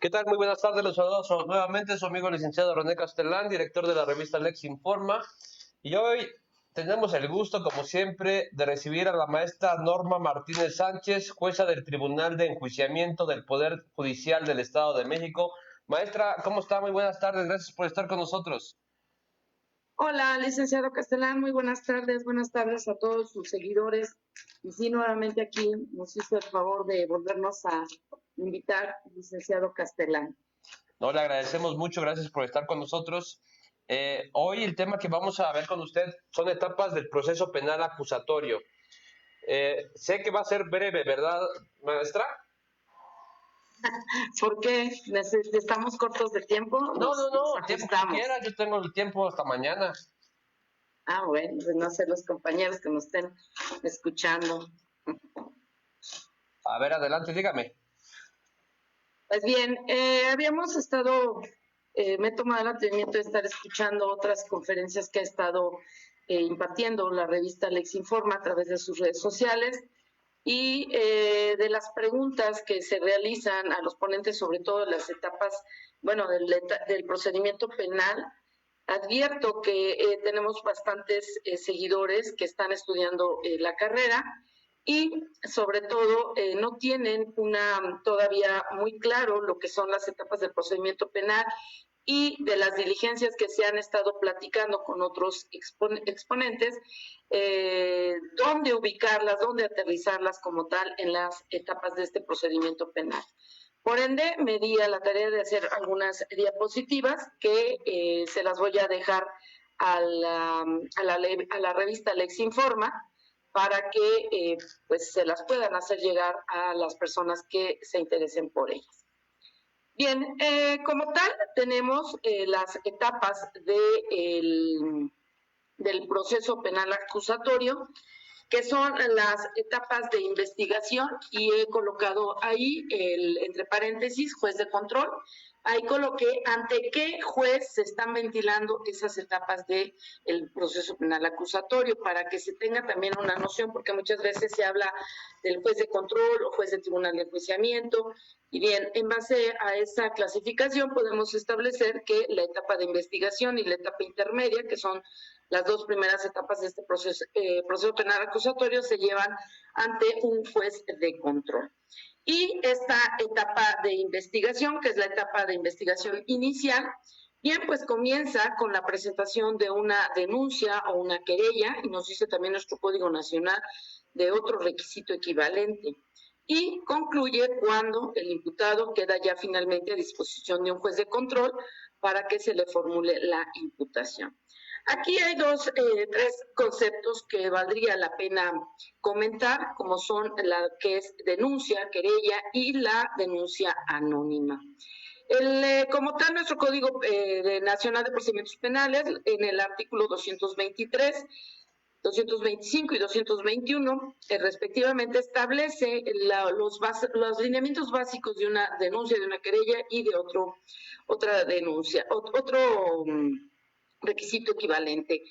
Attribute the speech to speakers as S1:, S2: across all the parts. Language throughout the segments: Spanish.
S1: ¿Qué tal? Muy buenas tardes, los saludos nuevamente su amigo licenciado René Castellán, director de la revista Lex Informa. Y hoy tenemos el gusto, como siempre, de recibir a la maestra Norma Martínez Sánchez, jueza del Tribunal de Enjuiciamiento del Poder Judicial del Estado de México. Maestra, ¿cómo está? Muy buenas tardes, gracias por estar con nosotros.
S2: Hola, licenciado Castellán, muy buenas tardes a todos sus seguidores. Y sí, nuevamente aquí nos hizo el favor de volvernos a invitar, licenciado Castellán.
S1: No, le agradecemos mucho, gracias por estar con nosotros. Hoy el tema que vamos a ver con usted son etapas del proceso penal acusatorio. Sé que va a ser breve, ¿verdad, maestra?
S2: ¿Por qué? ¿Estamos cortos de tiempo?
S1: No, el tiempo que quiera, yo tengo el tiempo hasta mañana.
S2: Ah, bueno, pues no sé los compañeros que nos estén escuchando.
S1: A ver, adelante, dígame.
S2: Pues bien, habíamos estado, me he tomado el atrevimiento de estar escuchando otras conferencias que ha estado impartiendo la revista Lex Informa a través de sus redes sociales y de las preguntas que se realizan a los ponentes, sobre todo en las etapas, bueno, del procedimiento penal. Advierto que tenemos bastantes seguidores que están estudiando la carrera y sobre todo no tienen todavía muy claro lo que son las etapas del procedimiento penal y de las diligencias que se han estado platicando con otros exponentes, dónde ubicarlas, dónde aterrizarlas como tal en las etapas de este procedimiento penal. Por ende, me di a la tarea de hacer algunas diapositivas que se las voy a dejar a la revista Lex Informa para que pues se las puedan hacer llegar a las personas que se interesen por ellas. Bien, como tal, tenemos las etapas del proceso penal acusatorio, que son las etapas de investigación, y he colocado ahí, entre paréntesis, juez de control. Ahí coloqué ante qué juez se están ventilando esas etapas del proceso penal acusatorio, para que se tenga también una noción, porque muchas veces se habla del juez de control o juez de tribunal de enjuiciamiento. Y bien, en base a esa clasificación podemos establecer que la etapa de investigación y la etapa intermedia, que son las dos primeras etapas de este proceso penal acusatorio, se llevan ante un juez de control. Y esta etapa de investigación, que es la etapa de investigación inicial, bien, pues comienza con la presentación de una denuncia o una querella, y nos dice también nuestro Código Nacional de otro requisito equivalente. Y concluye cuando el imputado queda ya finalmente a disposición de un juez de control para que se le formule la imputación. Aquí hay tres conceptos que valdría la pena comentar, como son la que es denuncia, querella y la denuncia anónima. Como tal, nuestro Código Nacional de Procedimientos Penales, en el artículo 223, 225 y 221, respectivamente, establece los lineamientos básicos de una denuncia, de una querella y de otra denuncia, otro requisito equivalente.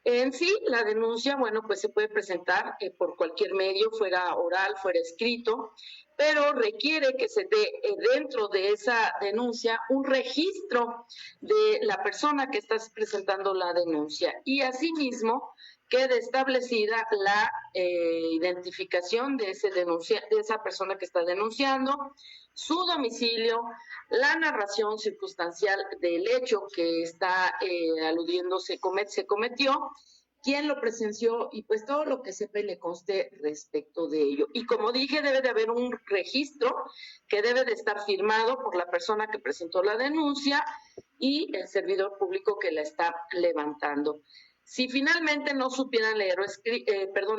S2: En sí, la denuncia, bueno, pues se puede presentar por cualquier medio, fuera oral, fuera escrito, pero requiere que se dé dentro de esa denuncia un registro de la persona que está presentando la denuncia, y asimismo quede establecida la identificación de esa persona que está denunciando, su domicilio, la narración circunstancial del hecho que está aludiendo se cometió, quién lo presenció y pues todo lo que sepa y le conste respecto de ello. Y como dije, debe de haber un registro que debe de estar firmado por la persona que presentó la denuncia y el servidor público que la está levantando. Si finalmente no supieran leer o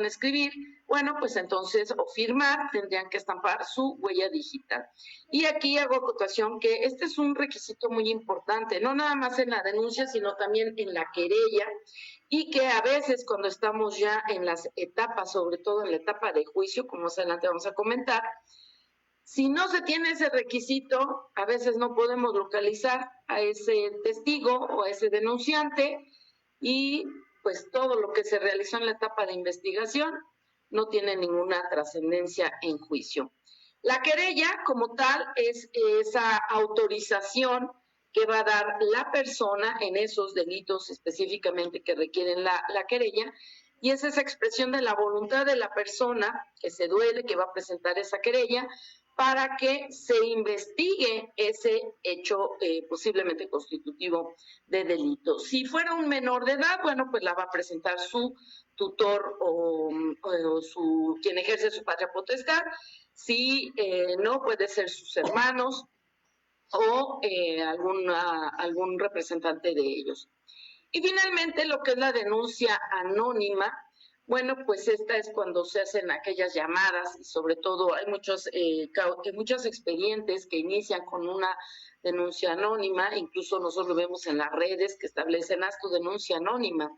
S2: escribir, bueno, pues entonces, o firmar, tendrían que estampar su huella digital. Y aquí hago acotación que este es un requisito muy importante, no nada más en la denuncia, sino también en la querella, y que a veces cuando estamos ya en las etapas, sobre todo en la etapa de juicio, como más adelante vamos a comentar, si no se tiene ese requisito, a veces no podemos localizar a ese testigo o a ese denunciante, y pues todo lo que se realizó en la etapa de investigación no tiene ninguna trascendencia en juicio. La querella, como tal, es esa autorización que va a dar la persona en esos delitos específicamente que requieren la querella, y es esa expresión de la voluntad de la persona que se duele, que va a presentar esa querella, para que se investigue ese hecho posiblemente constitutivo de delito. Si fuera un menor de edad, bueno, pues la va a presentar su tutor o quien ejerce su patria potestad. Si no, puede ser sus hermanos o algún representante de ellos. Y finalmente, lo que es la denuncia anónima, bueno, pues esta es cuando se hacen aquellas llamadas y sobre todo hay muchos expedientes que inician con una denuncia anónima, incluso nosotros lo vemos en las redes que establecen haz tu denuncia anónima.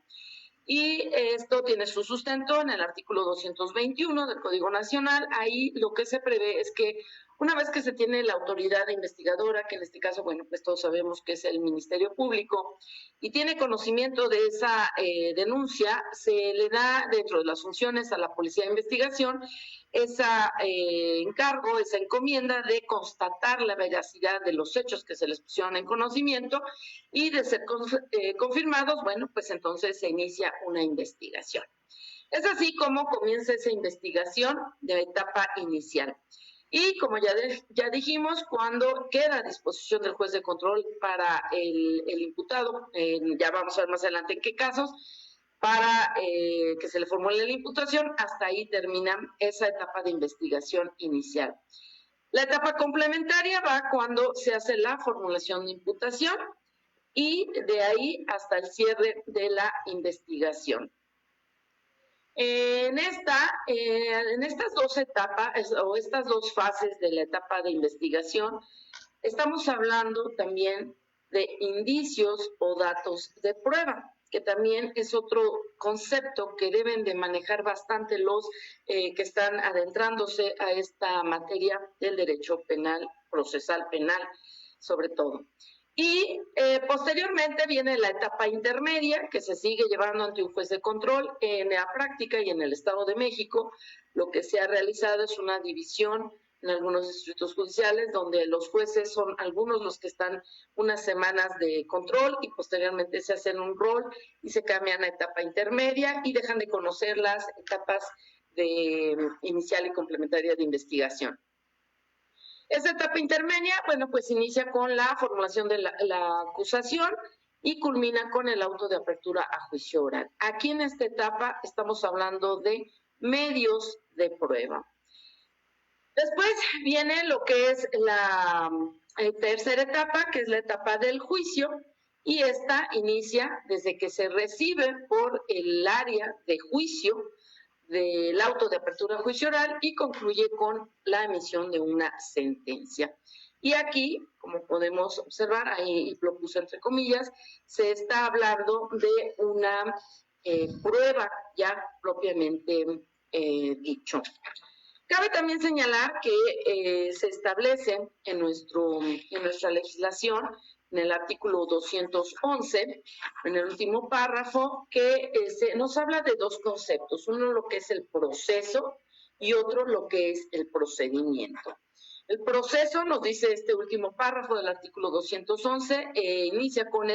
S2: Y esto tiene su sustento en el artículo 221 del Código Nacional. Ahí lo que se prevé es que una vez que se tiene la autoridad investigadora, que en este caso, bueno, pues todos sabemos que es el Ministerio Público, y tiene conocimiento de esa denuncia, se le da dentro de las funciones a la Policía de Investigación ese encargo, esa encomienda de constatar la veracidad de los hechos que se les pusieron en conocimiento, y de ser confirmados, bueno, pues entonces se inicia una investigación. Es así como comienza esa investigación de etapa inicial. Y como ya dijimos, cuando queda a disposición del juez de control para el imputado, ya vamos a ver más adelante en qué casos, para que se le formule la imputación, hasta ahí termina esa etapa de investigación inicial. La etapa complementaria va cuando se hace la formulación de imputación y de ahí hasta el cierre de la investigación. En estas dos etapas o estas dos fases de la etapa de investigación, estamos hablando también de indicios o datos de prueba, que también es otro concepto que deben de manejar bastante los que están adentrándose a esta materia del derecho penal, procesal penal, sobre todo. Y posteriormente viene la etapa intermedia, que se sigue llevando ante un juez de control. En la práctica y en el Estado de México, lo que se ha realizado es una división en algunos distritos judiciales, donde los jueces son algunos los que están unas semanas de control y posteriormente se hacen un rol y se cambian a etapa intermedia y dejan de conocer las etapas de inicial y complementaria de investigación. Esta etapa intermedia, bueno, pues inicia con la formulación de la acusación y culmina con el auto de apertura a juicio oral. Aquí en esta etapa estamos hablando de medios de prueba. Después viene lo que es la tercera etapa, que es la etapa del juicio, y esta inicia desde que se recibe por el área de juicio del auto de apertura a juicio oral y concluye con la emisión de una sentencia. Y aquí, como podemos observar, ahí lo puse entre comillas, se está hablando de una prueba ya propiamente dicho. Cabe también señalar que se establece en nuestra legislación, en el artículo 211, en el último párrafo, que nos habla de dos conceptos. Uno, lo que es el proceso, y otro, lo que es el procedimiento. El proceso, nos dice este último párrafo del artículo 211, inicia con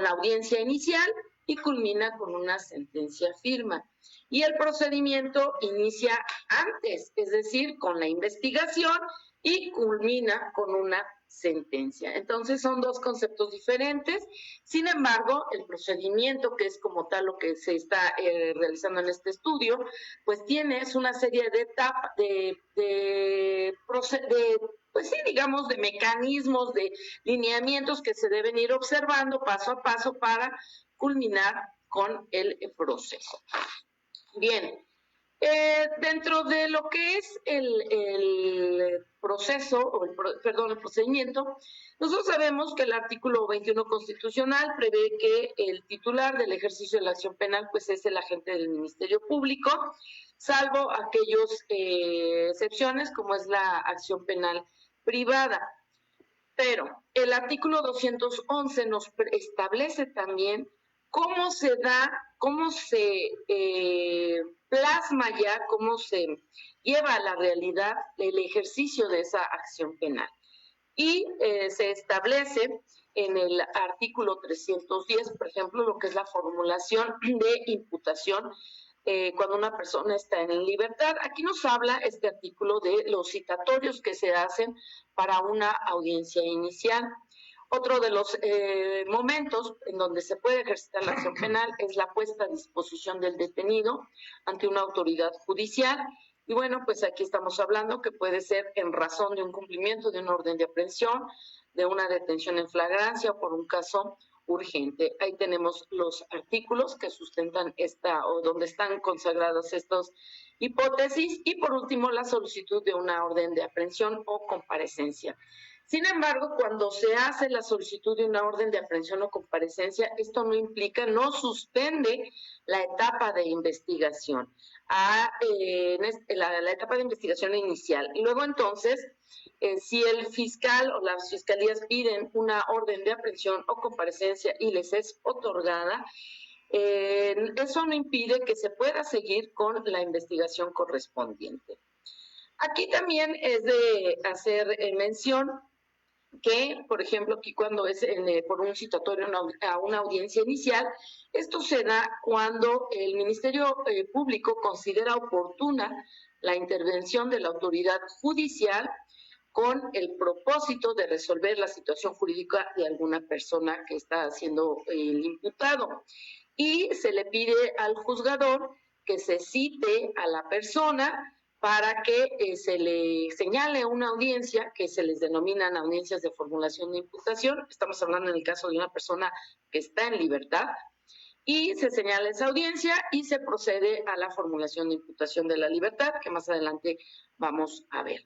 S2: la audiencia inicial y culmina con una sentencia firme. Y el procedimiento inicia antes, es decir, con la investigación y culmina con una sentencia. Entonces son dos conceptos diferentes. Sin embargo, el procedimiento, que es como tal lo que se está realizando en este estudio, pues es una serie de etapas, pues sí, digamos, de mecanismos, de lineamientos que se deben ir observando paso a paso para culminar con el proceso. Bien, dentro de lo que es el proceso, o el procedimiento, nosotros sabemos que el artículo 21 constitucional prevé que el titular del ejercicio de la acción penal pues es el agente del Ministerio Público, salvo aquellas excepciones como es la acción penal privada. Pero el artículo 211 nos establece también cómo se da, cómo se plasma ya, cómo se lleva a la realidad el ejercicio de esa acción penal. Y se establece en el artículo 310, por ejemplo, lo que es la formulación de imputación cuando una persona está en libertad. Aquí nos habla este artículo de los citatorios que se hacen para una audiencia inicial. Otro de los momentos en donde se puede ejercitar la acción penal es la puesta a disposición del detenido ante una autoridad judicial. Y bueno, pues aquí estamos hablando que puede ser en razón de un cumplimiento de una orden de aprehensión, de una detención en flagrancia o por un caso urgente. Ahí tenemos los artículos que sustentan o donde están consagradas estas hipótesis. Y por último, la solicitud de una orden de aprehensión o comparecencia. Sin embargo, cuando se hace la solicitud de una orden de aprehensión o comparecencia, esto no suspende la etapa de investigación, la etapa de investigación inicial. Y luego entonces, si el fiscal o las fiscalías piden una orden de aprehensión o comparecencia y les es otorgada, eso no impide que se pueda seguir con la investigación correspondiente. Aquí también es de hacer mención que, por ejemplo, aquí cuando es por un citatorio a una audiencia inicial, esto se da cuando el Ministerio Público considera oportuna la intervención de la autoridad judicial con el propósito de resolver la situación jurídica de alguna persona que está siendo el imputado. Y se le pide al juzgador que se cite a la persona para que se le señale una audiencia que se les denominan audiencias de formulación de imputación. Estamos hablando en el caso de una persona que está en libertad, y se señala esa audiencia y se procede a la formulación de imputación de la libertad, que más adelante vamos a ver.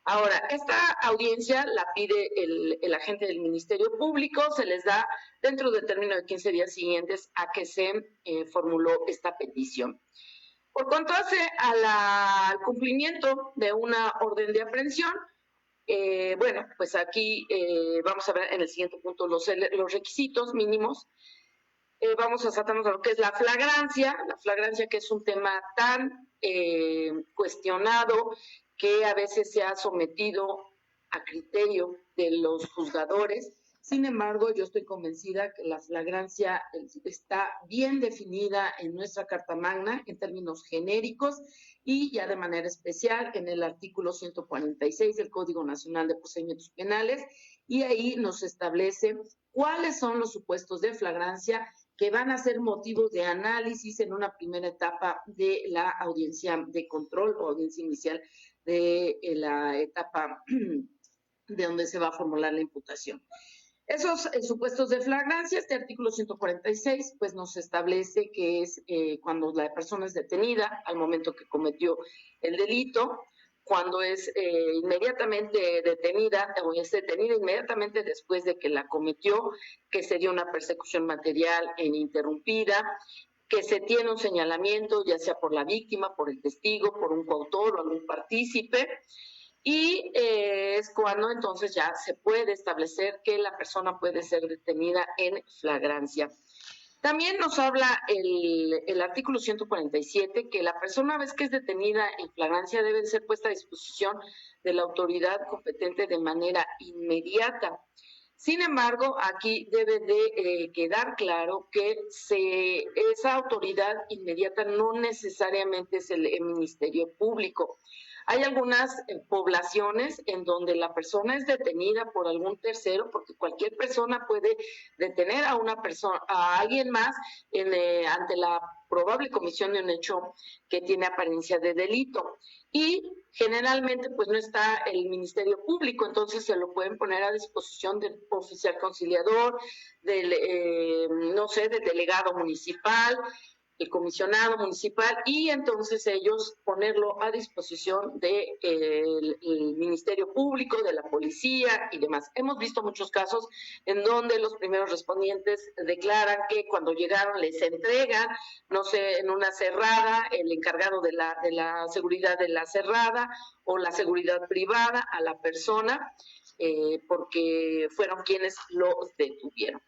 S2: Ahora, esta audiencia la pide el agente del Ministerio Público, se les da dentro del término de 15 días siguientes a que se formuló esta petición. Por cuanto hace al cumplimiento de una orden de aprehensión, bueno, pues aquí vamos a ver en el siguiente punto los requisitos mínimos. Vamos a saltarnos a lo que es la flagrancia que es un tema tan cuestionado que a veces se ha sometido a criterio de los juzgadores. Sin embargo, yo estoy convencida que la flagrancia está bien definida en nuestra Carta Magna en términos genéricos y ya de manera especial en el artículo 146 del Código Nacional de Procedimientos Penales, y ahí nos establece cuáles son los supuestos de flagrancia que van a ser motivo de análisis en una primera etapa de la audiencia de control o audiencia inicial de la etapa de donde se va a formular la imputación. Esos supuestos de flagrancia, este artículo 146, pues nos establece que es cuando la persona es detenida al momento que cometió el delito, cuando es inmediatamente detenida o es detenida inmediatamente después de que la cometió, que se dio una persecución material e ininterrumpida, que se tiene un señalamiento, ya sea por la víctima, por el testigo, por un coautor o algún partícipe, y es cuando entonces ya se puede establecer que la persona puede ser detenida en flagrancia. También nos habla el artículo 147 que la persona, una vez que es detenida en flagrancia, debe ser puesta a disposición de la autoridad competente de manera inmediata. Sin embargo, aquí debe de quedar claro que esa autoridad inmediata no necesariamente es el Ministerio Público. Hay algunas poblaciones en donde la persona es detenida por algún tercero, porque cualquier persona puede detener a una persona, a alguien más ante la probable comisión de un hecho que tiene apariencia de delito. Y generalmente pues no está el Ministerio Público, entonces se lo pueden poner a disposición del oficial conciliador, del delegado municipal, el comisionado municipal, y entonces ellos ponerlo a disposición del Ministerio Público, de la policía y demás. Hemos visto muchos casos en donde los primeros respondientes declaran que cuando llegaron les entregan, no sé, en una cerrada, el encargado de la seguridad de la cerrada o la seguridad privada a la persona. porque fueron quienes lo detuvieron.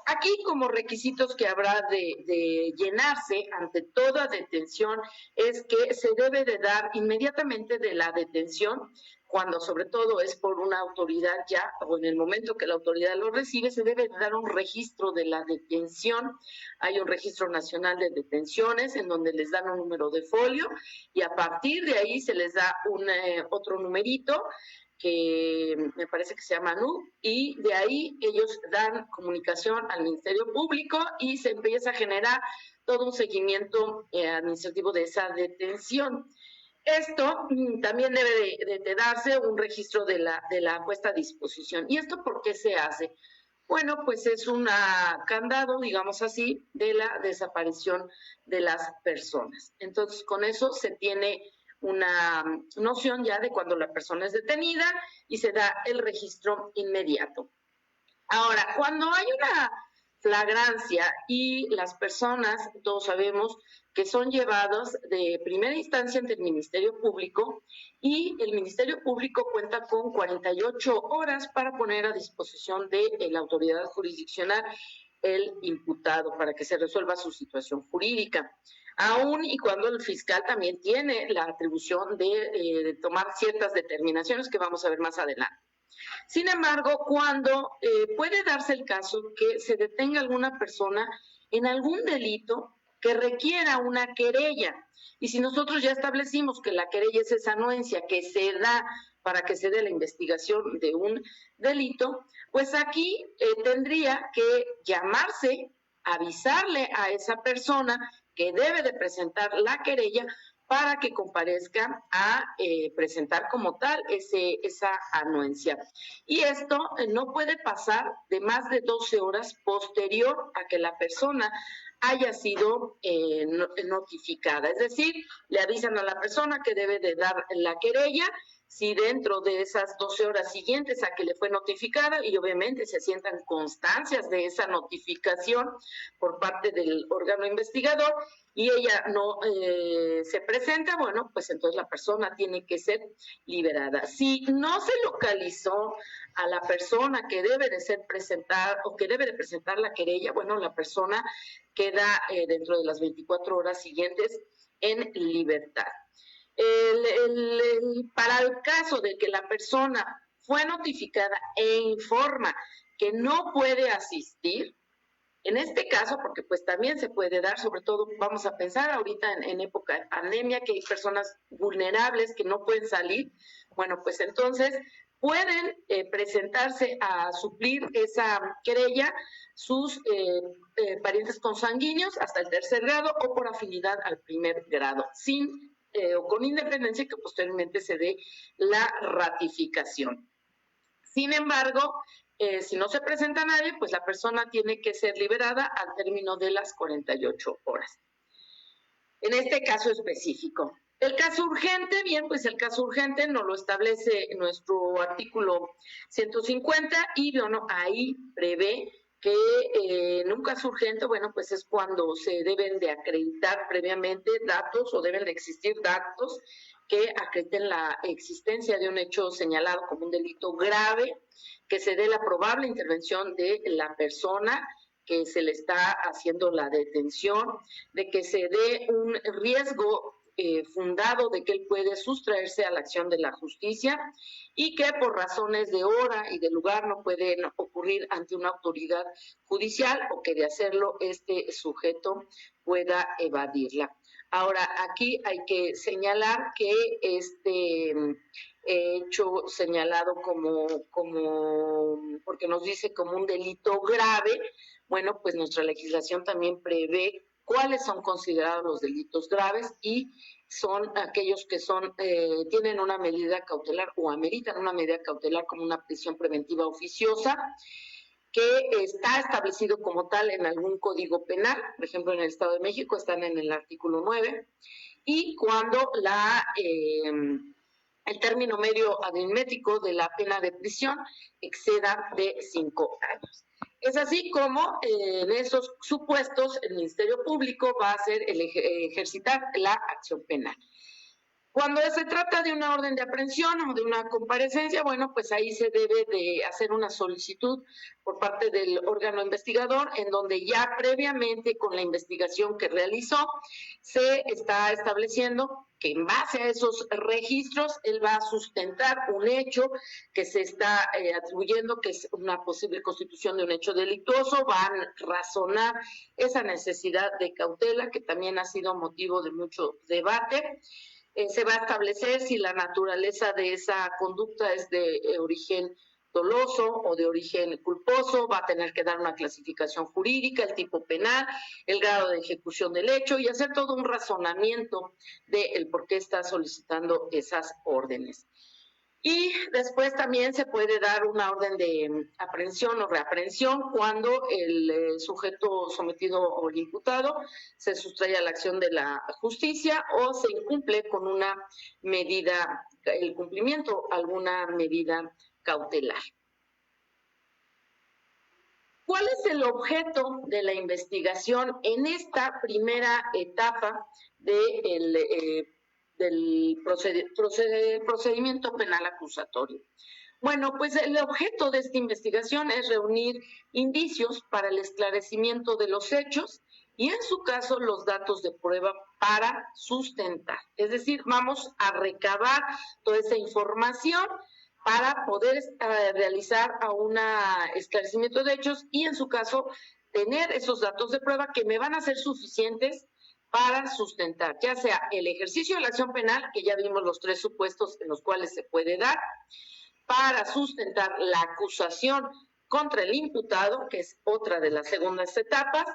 S2: Aquí, como requisitos que habrá de llenarse ante toda detención, es que se debe de dar inmediatamente de la detención, cuando sobre todo es por una autoridad ya, o en el momento que la autoridad lo recibe, se debe de dar un registro de la detención. Hay un registro nacional de detenciones en donde les dan un número de folio y a partir de ahí se les da otro numerito que me parece que se llama NU, y de ahí ellos dan comunicación al Ministerio Público y se empieza a generar todo un seguimiento administrativo de esa detención. Esto también debe de darse un registro de la puesta a disposición. ¿Y esto por qué se hace? Bueno, pues es un candado, digamos así, de la desaparición de las personas. Entonces, con eso se tiene una noción ya de cuando la persona es detenida y se da el registro inmediato. Ahora, cuando hay una flagrancia y las personas, todos sabemos que son llevadas de primera instancia ante el Ministerio Público y el Ministerio Público cuenta con 48 horas para poner a disposición de la autoridad jurisdiccional el imputado para que se resuelva su situación jurídica. Aún y cuando el fiscal también tiene la atribución de tomar ciertas determinaciones que vamos a ver más adelante. Sin embargo, cuando puede darse el caso que se detenga alguna persona en algún delito que requiera una querella, y si nosotros ya establecimos que la querella es esa anuencia que se da para que se dé la investigación de un delito, pues aquí tendría que llamarse, avisarle a esa persona que debe de presentar la querella para que comparezca a presentar como tal esa anuencia. Y esto no puede pasar de más de 12 horas posterior a que la persona haya sido notificada. Es decir, le avisan a la persona que debe de dar la querella, si dentro de esas 12 horas siguientes a que le fue notificada, y obviamente se sientan constancias de esa notificación por parte del órgano investigador, y ella no se presenta, bueno, pues entonces la persona tiene que ser liberada. Si no se localizó a la persona que debe de ser presentada o que debe de presentar la querella, bueno, la persona queda dentro de las 24 horas siguientes en libertad. Para el caso de que la persona fue notificada e informa que no puede asistir, en este caso, porque pues también se puede dar, sobre todo vamos a pensar ahorita en época de pandemia, que hay personas vulnerables que no pueden salir, bueno, pues entonces pueden presentarse a suplir esa querella sus parientes consanguíneos hasta el 3er grado o por afinidad al 1er grado, sin o con independencia que posteriormente se dé la ratificación. Sin embargo, si no se presenta nadie, pues la persona tiene que ser liberada al término de las 48 horas. En este caso específico. El caso urgente, bien, pues el caso urgente nos lo establece nuestro artículo 150 y bueno, ahí prevé que en un caso urgente, bueno, pues es cuando se deben de acreditar previamente datos o deben de existir datos que acrediten la existencia de un hecho señalado como un delito grave, que se dé la probable intervención de la persona que se le está haciendo la detención, de que se dé un riesgo fundado de que él puede sustraerse a la acción de la justicia y que por razones de hora y de lugar no pueden ocurrir ante una autoridad judicial o que de hacerlo este sujeto pueda evadirla. Ahora, aquí hay que señalar que este hecho señalado porque nos dice como un delito grave, bueno, pues nuestra legislación también prevé cuáles son considerados los delitos graves y son aquellos que tienen una medida cautelar o ameritan una medida cautelar como una prisión preventiva oficiosa, que está establecido como tal en algún código penal, por ejemplo en el Estado de México están en el artículo 9, y cuando el término medio aritmético de la pena de prisión exceda de 5 años. Es así como en esos supuestos el Ministerio Público va a ejercitar la acción penal. Cuando se trata de una orden de aprehensión o de una comparecencia, bueno, pues ahí se debe de hacer una solicitud por parte del órgano investigador, en donde ya previamente con la investigación que realizó, se está estableciendo que en base a esos registros, él va a sustentar un hecho que se está atribuyendo, que es una posible constitución de un hecho delictuoso, van a razonar esa necesidad de cautela, que también ha sido motivo de mucho debate. Se va a establecer si la naturaleza de esa conducta es de origen doloso o de origen culposo, va a tener que dar una clasificación jurídica, el tipo penal, el grado de ejecución del hecho y hacer todo un razonamiento del por qué está solicitando esas órdenes. Y después también se puede dar una orden de aprehensión o reaprehensión cuando el sujeto sometido o el imputado se sustrae a la acción de la justicia o se incumple con una medida, el cumplimiento, alguna medida cautelar. ¿Cuál es el objeto de la investigación en esta primera etapa del procedimiento penal acusatorio? Bueno, pues el objeto de esta investigación es reunir indicios para el esclarecimiento de los hechos y en su caso los datos de prueba para sustentar. Es decir, vamos a recabar toda esa información para poder realizar un esclarecimiento de hechos y en su caso tener esos datos de prueba que me van a ser suficientes para sustentar, ya sea el ejercicio de la acción penal, que ya vimos los 3 supuestos en los cuales se puede dar, para sustentar la acusación contra el imputado, que es otra de las segundas etapas,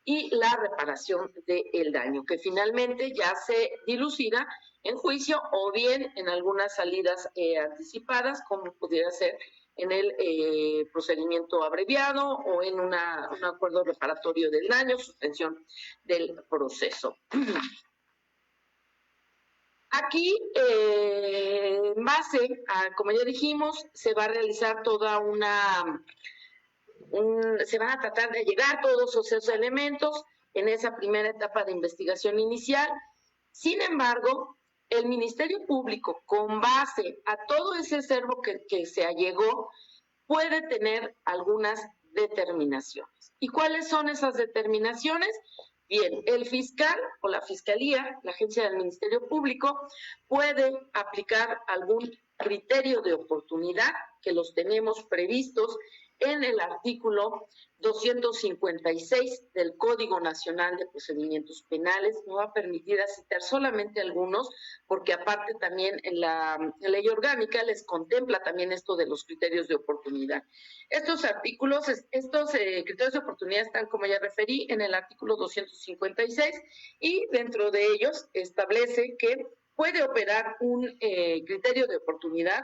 S2: y la reparación del daño, que finalmente ya se dilucida en juicio o bien en algunas salidas anticipadas, como pudiera ser en el procedimiento abreviado o en un acuerdo reparatorio del daño, suspensión del proceso. Aquí, en base a, como ya dijimos, se va a realizar toda se van a tratar de llegar todos esos elementos en esa primera etapa de investigación inicial. Sin embargo, el Ministerio Público, con base a todo ese acervo que se allegó, puede tener algunas determinaciones. ¿Y cuáles son esas determinaciones? Bien, el fiscal o la fiscalía, la agencia del Ministerio Público, puede aplicar algún criterio de oportunidad, que los tenemos previstos en el artículo 256 del Código Nacional de Procedimientos Penales. Me va a permitir citar solamente algunos, porque aparte también en la ley orgánica les contempla también esto de los criterios de oportunidad. Estos artículos, criterios de oportunidad están, como ya referí, en el artículo 256 y dentro de ellos establece que puede operar un criterio de oportunidad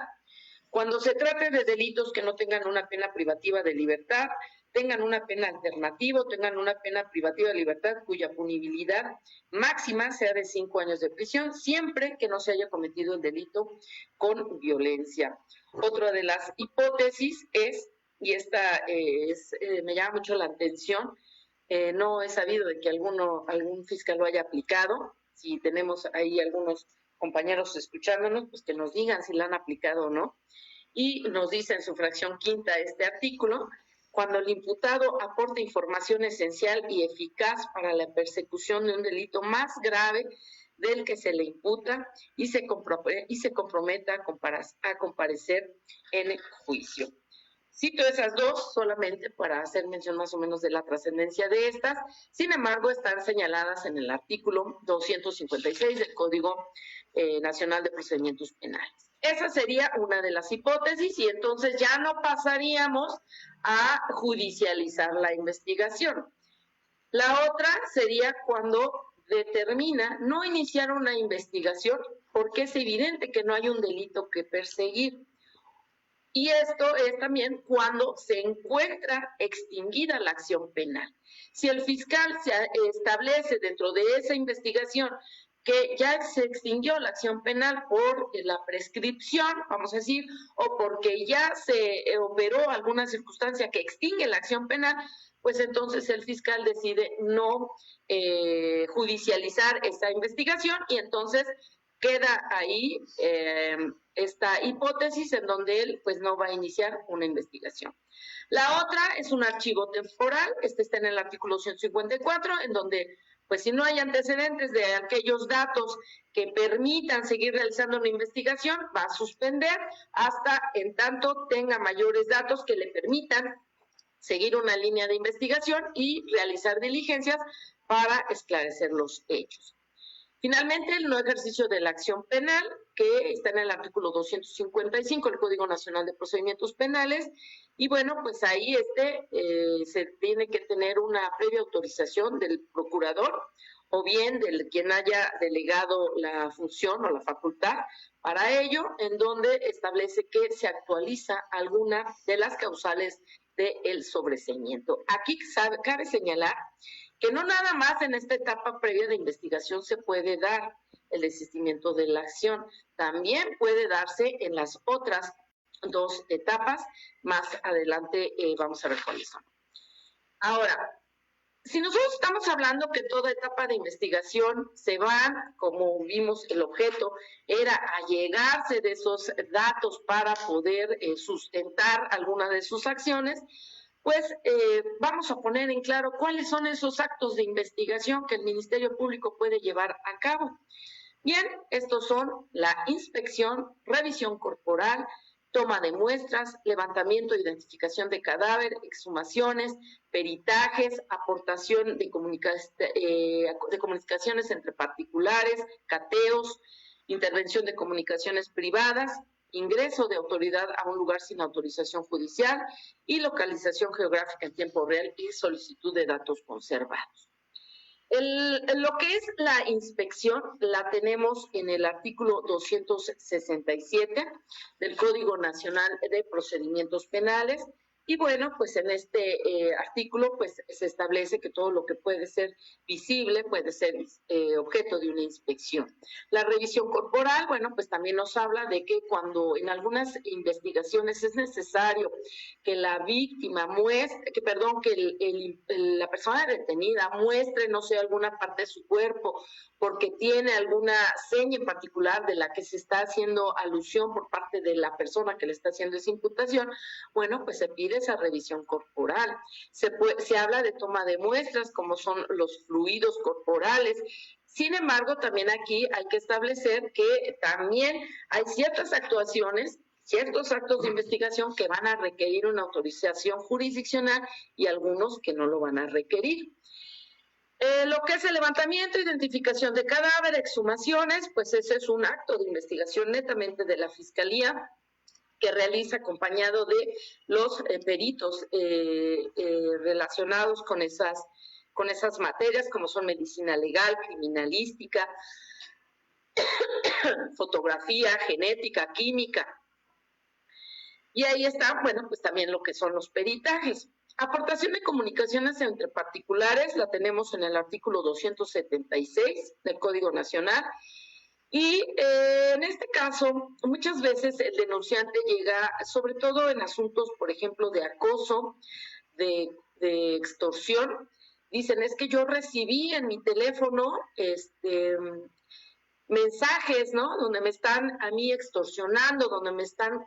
S2: cuando se trate de delitos que no tengan una pena privativa de libertad, tengan una pena alternativa, tengan una pena privativa de libertad cuya punibilidad máxima sea de 5 años de prisión, siempre que no se haya cometido el delito con violencia. Otra de las hipótesis es, y esta me llama mucho la atención, no he sabido de que algún fiscal lo haya aplicado. Si tenemos ahí algunos compañeros escuchándonos, pues que nos digan si la han aplicado o no. Y nos dice en su fracción quinta este artículo: cuando el imputado aporte información esencial y eficaz para la persecución de un delito más grave del que se le imputa y se comprometa a comparecer en el juicio. Cito esas dos solamente para hacer mención más o menos de la trascendencia de estas. Sin embargo, están señaladas en el artículo 256 del Código Nacional de Procedimientos Penales. Esa sería una de las hipótesis y entonces ya no pasaríamos a judicializar la investigación. La otra sería cuando determina no iniciar una investigación porque es evidente que no hay un delito que perseguir. Y esto es también cuando se encuentra extinguida la acción penal. Si el fiscal se establece dentro de esa investigación que ya se extinguió la acción penal por la prescripción, vamos a decir, o porque ya se operó alguna circunstancia que extingue la acción penal, pues entonces el fiscal decide no judicializar esta investigación y entonces queda ahí esta hipótesis en donde él pues no va a iniciar una investigación. La otra es un archivo temporal, este está en el artículo 154, en donde pues si no hay antecedentes de aquellos datos que permitan seguir realizando una investigación, va a suspender hasta en tanto tenga mayores datos que le permitan seguir una línea de investigación y realizar diligencias para esclarecer los hechos. Finalmente, el no ejercicio de la acción penal, que está en el artículo 255 del Código Nacional de Procedimientos Penales, y bueno, pues ahí se tiene que tener una previa autorización del procurador o bien del quien haya delegado la función o la facultad para ello, en donde establece que se actualiza alguna de las causales del sobreseimiento. Aquí cabe señalar que no nada más en esta etapa previa de investigación se puede dar el desistimiento de la acción, también puede darse en las otras dos etapas. Más adelante vamos a ver cuáles son. Ahora, si nosotros estamos hablando que toda etapa de investigación se va, como vimos, el objeto era allegarse de esos datos para poder sustentar alguna de sus acciones, pues vamos a poner en claro cuáles son esos actos de investigación que el Ministerio Público puede llevar a cabo. Bien, estos son la inspección, revisión corporal, toma de muestras, levantamiento e identificación de cadáver, exhumaciones, peritajes, aportación de comunicaciones entre particulares, cateos, intervención de comunicaciones privadas, ingreso de autoridad a un lugar sin autorización judicial y localización geográfica en tiempo real y solicitud de datos conservados. Lo que es la inspección la tenemos en el artículo 267 del Código Nacional de Procedimientos Penales. Y bueno, pues en este artículo pues se establece que todo lo que puede ser visible puede ser objeto de una inspección. La revisión corporal, bueno, pues también nos habla de que cuando en algunas investigaciones es necesario que la víctima muestre, la persona detenida muestre, no sé, alguna parte de su cuerpo porque tiene alguna seña en particular de la que se está haciendo alusión por parte de la persona que le está haciendo esa imputación, bueno, pues se pide esa revisión corporal. Se habla de toma de muestras, como son los fluidos corporales. Sin embargo, también aquí hay que establecer que también hay ciertas actuaciones, ciertos actos de investigación que van a requerir una autorización jurisdiccional y algunos que no lo van a requerir. Lo que es el levantamiento, identificación de cadáver, exhumaciones, pues ese es un acto de investigación netamente de la Fiscalía que realiza acompañado de los peritos relacionados con esas materias, como son medicina legal, criminalística, fotografía, genética, química. Y ahí está, bueno, pues también lo que son los peritajes. Aportación de comunicaciones entre particulares la tenemos en el artículo 276 del Código Nacional. Y en este caso, muchas veces el denunciante llega, sobre todo en asuntos, por ejemplo, de acoso, de extorsión, dicen, es que yo recibí en mi teléfono mensajes, ¿no? Donde me están a mí extorsionando, donde me están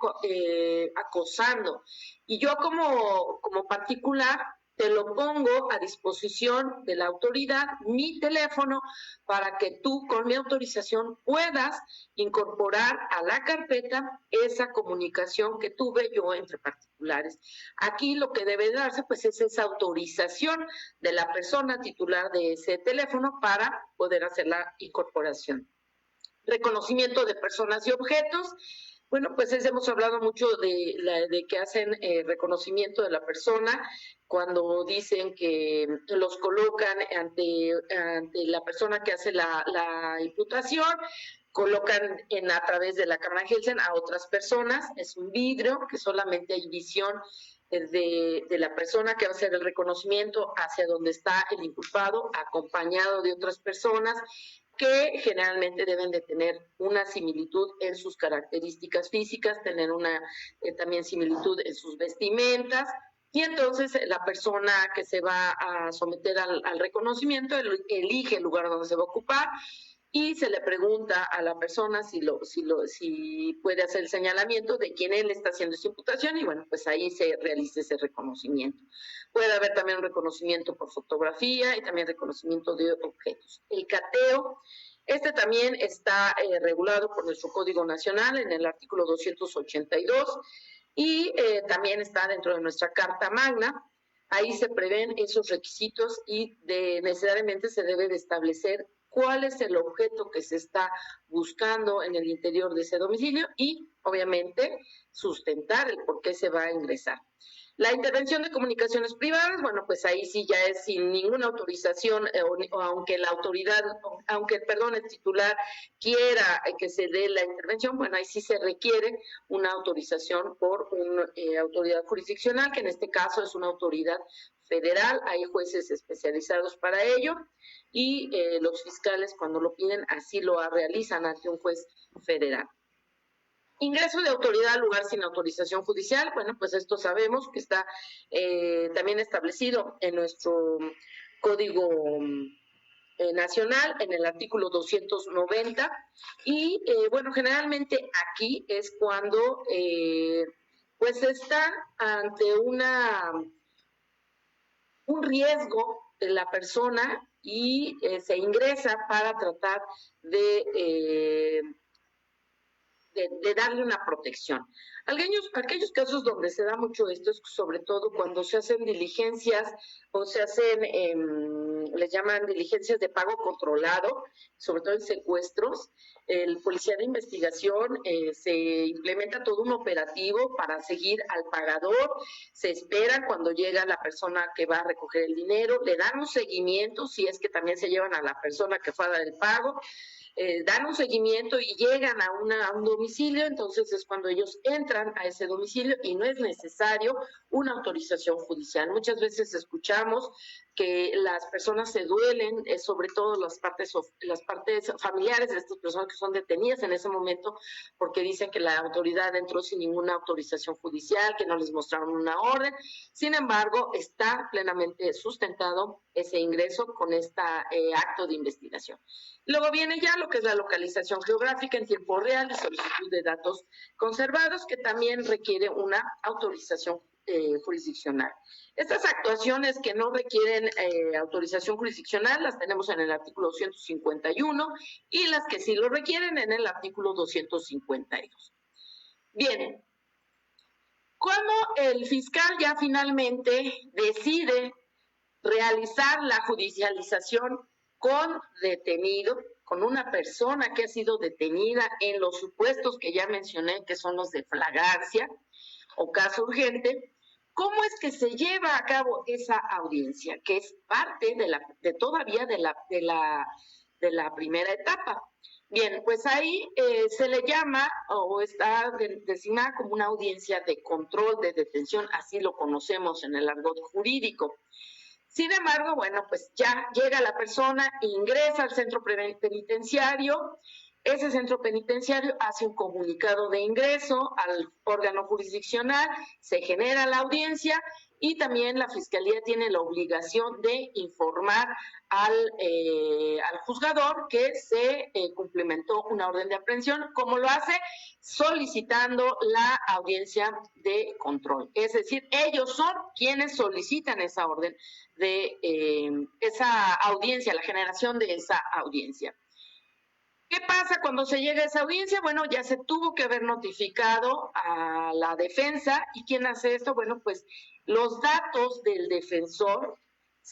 S2: acosando. Y yo como particular te lo pongo a disposición de la autoridad, mi teléfono, para que tú con mi autorización puedas incorporar a la carpeta esa comunicación que tuve yo entre particulares. Aquí lo que debe darse pues es esa autorización de la persona titular de ese teléfono para poder hacer la incorporación. Reconocimiento de personas y objetos. Bueno, pues hemos hablado mucho de que hacen reconocimiento de la persona cuando dicen que los colocan ante la persona que hace la imputación, colocan a través de la cámara Helsen a otras personas, es un vidrio que solamente hay visión de la persona que va a hacer el reconocimiento hacia donde está el inculpado, acompañado de otras personas, que generalmente deben de tener una similitud en sus características físicas, tener también similitud en sus vestimentas, y entonces la persona que se va a someter al reconocimiento elige el lugar donde se va a ocupar, y se le pregunta a la persona si puede hacer el señalamiento de quién él está haciendo esa imputación y bueno, pues ahí se realiza ese reconocimiento. Puede haber también un reconocimiento por fotografía y también reconocimiento de objetos. El cateo, este también está regulado por nuestro Código Nacional en el artículo 282 y también está dentro de nuestra Carta Magna. Ahí se prevén esos requisitos y necesariamente se debe de establecer cuál es el objeto que se está buscando en el interior de ese domicilio y, obviamente, sustentar el por qué se va a ingresar. La intervención de comunicaciones privadas, bueno, pues ahí sí ya es sin ninguna autorización, aunque el titular quiera que se dé la intervención, bueno, ahí sí se requiere una autorización por una autoridad jurisdiccional, que en este caso es una autoridad federal, hay jueces especializados para ello, y los fiscales cuando lo piden así lo realizan ante un juez federal. Ingreso de autoridad al lugar sin autorización judicial, bueno, pues esto sabemos que está también establecido en nuestro Código Nacional, en el artículo 290, y bueno, generalmente aquí es cuando pues se está ante un riesgo de la persona y se ingresa para tratar de darle una protección. Aquellos casos donde se da mucho esto es sobre todo cuando se hacen diligencias o se hacen, les llaman diligencias de pago controlado, sobre todo en secuestros. El policía de investigación se implementa todo un operativo para seguir al pagador, se espera cuando llega la persona que va a recoger el dinero, le dan un seguimiento, si es que también se llevan a la persona que fue a dar el pago, dan un seguimiento y llegan a un domicilio, entonces es cuando ellos entran a ese domicilio y no es necesario una autorización judicial. Muchas veces escuchamos que las personas se duelen, sobre todo las partes familiares de estas personas que son detenidas en ese momento, porque dicen que la autoridad entró sin ninguna autorización judicial, que no les mostraron una orden. Sin embargo, está plenamente sustentado ese ingreso con este acto de investigación. Luego viene ya lo que es la localización geográfica en tiempo real y solicitud de datos conservados, que también requiere una autorización jurisdiccional. Estas actuaciones que no requieren autorización jurisdiccional las tenemos en el artículo 251 y las que sí lo requieren en el artículo 252. Bien, ¿cómo el fiscal ya finalmente decide realizar la judicialización con detenido, con una persona que ha sido detenida en los supuestos que ya mencioné, que son los de flagrancia o caso urgente? ¿Cómo es que se lleva a cabo esa audiencia, que es parte de la primera etapa? Bien, pues ahí se le llama o está designada como una audiencia de control de detención, así lo conocemos en el argot jurídico. Sin embargo, bueno, pues ya llega la persona, ingresa al centro penitenciario, ese centro penitenciario hace un comunicado de ingreso al órgano jurisdiccional, se genera la audiencia y también la Fiscalía tiene la obligación de informar al juzgador que se cumplimentó una orden de aprehensión, como lo hace solicitando la audiencia de control. Es decir, ellos son quienes solicitan esa orden de esa audiencia, la generación de esa audiencia. ¿Qué pasa cuando se llega a esa audiencia? Bueno, ya se tuvo que haber notificado a la defensa. ¿Y quién hace esto? Bueno, pues los datos del defensor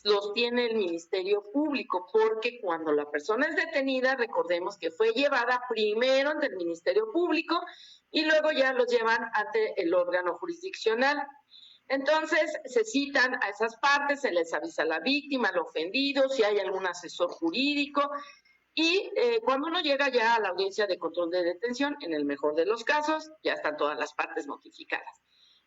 S2: los tiene el Ministerio Público, porque cuando la persona es detenida, recordemos que fue llevada primero ante el Ministerio Público y luego ya los llevan ante el órgano jurisdiccional. Entonces, se citan a esas partes, se les avisa a la víctima, al ofendido, si hay algún asesor jurídico. Y cuando uno llega ya a la audiencia de control de detención, en el mejor de los casos, ya están todas las partes notificadas.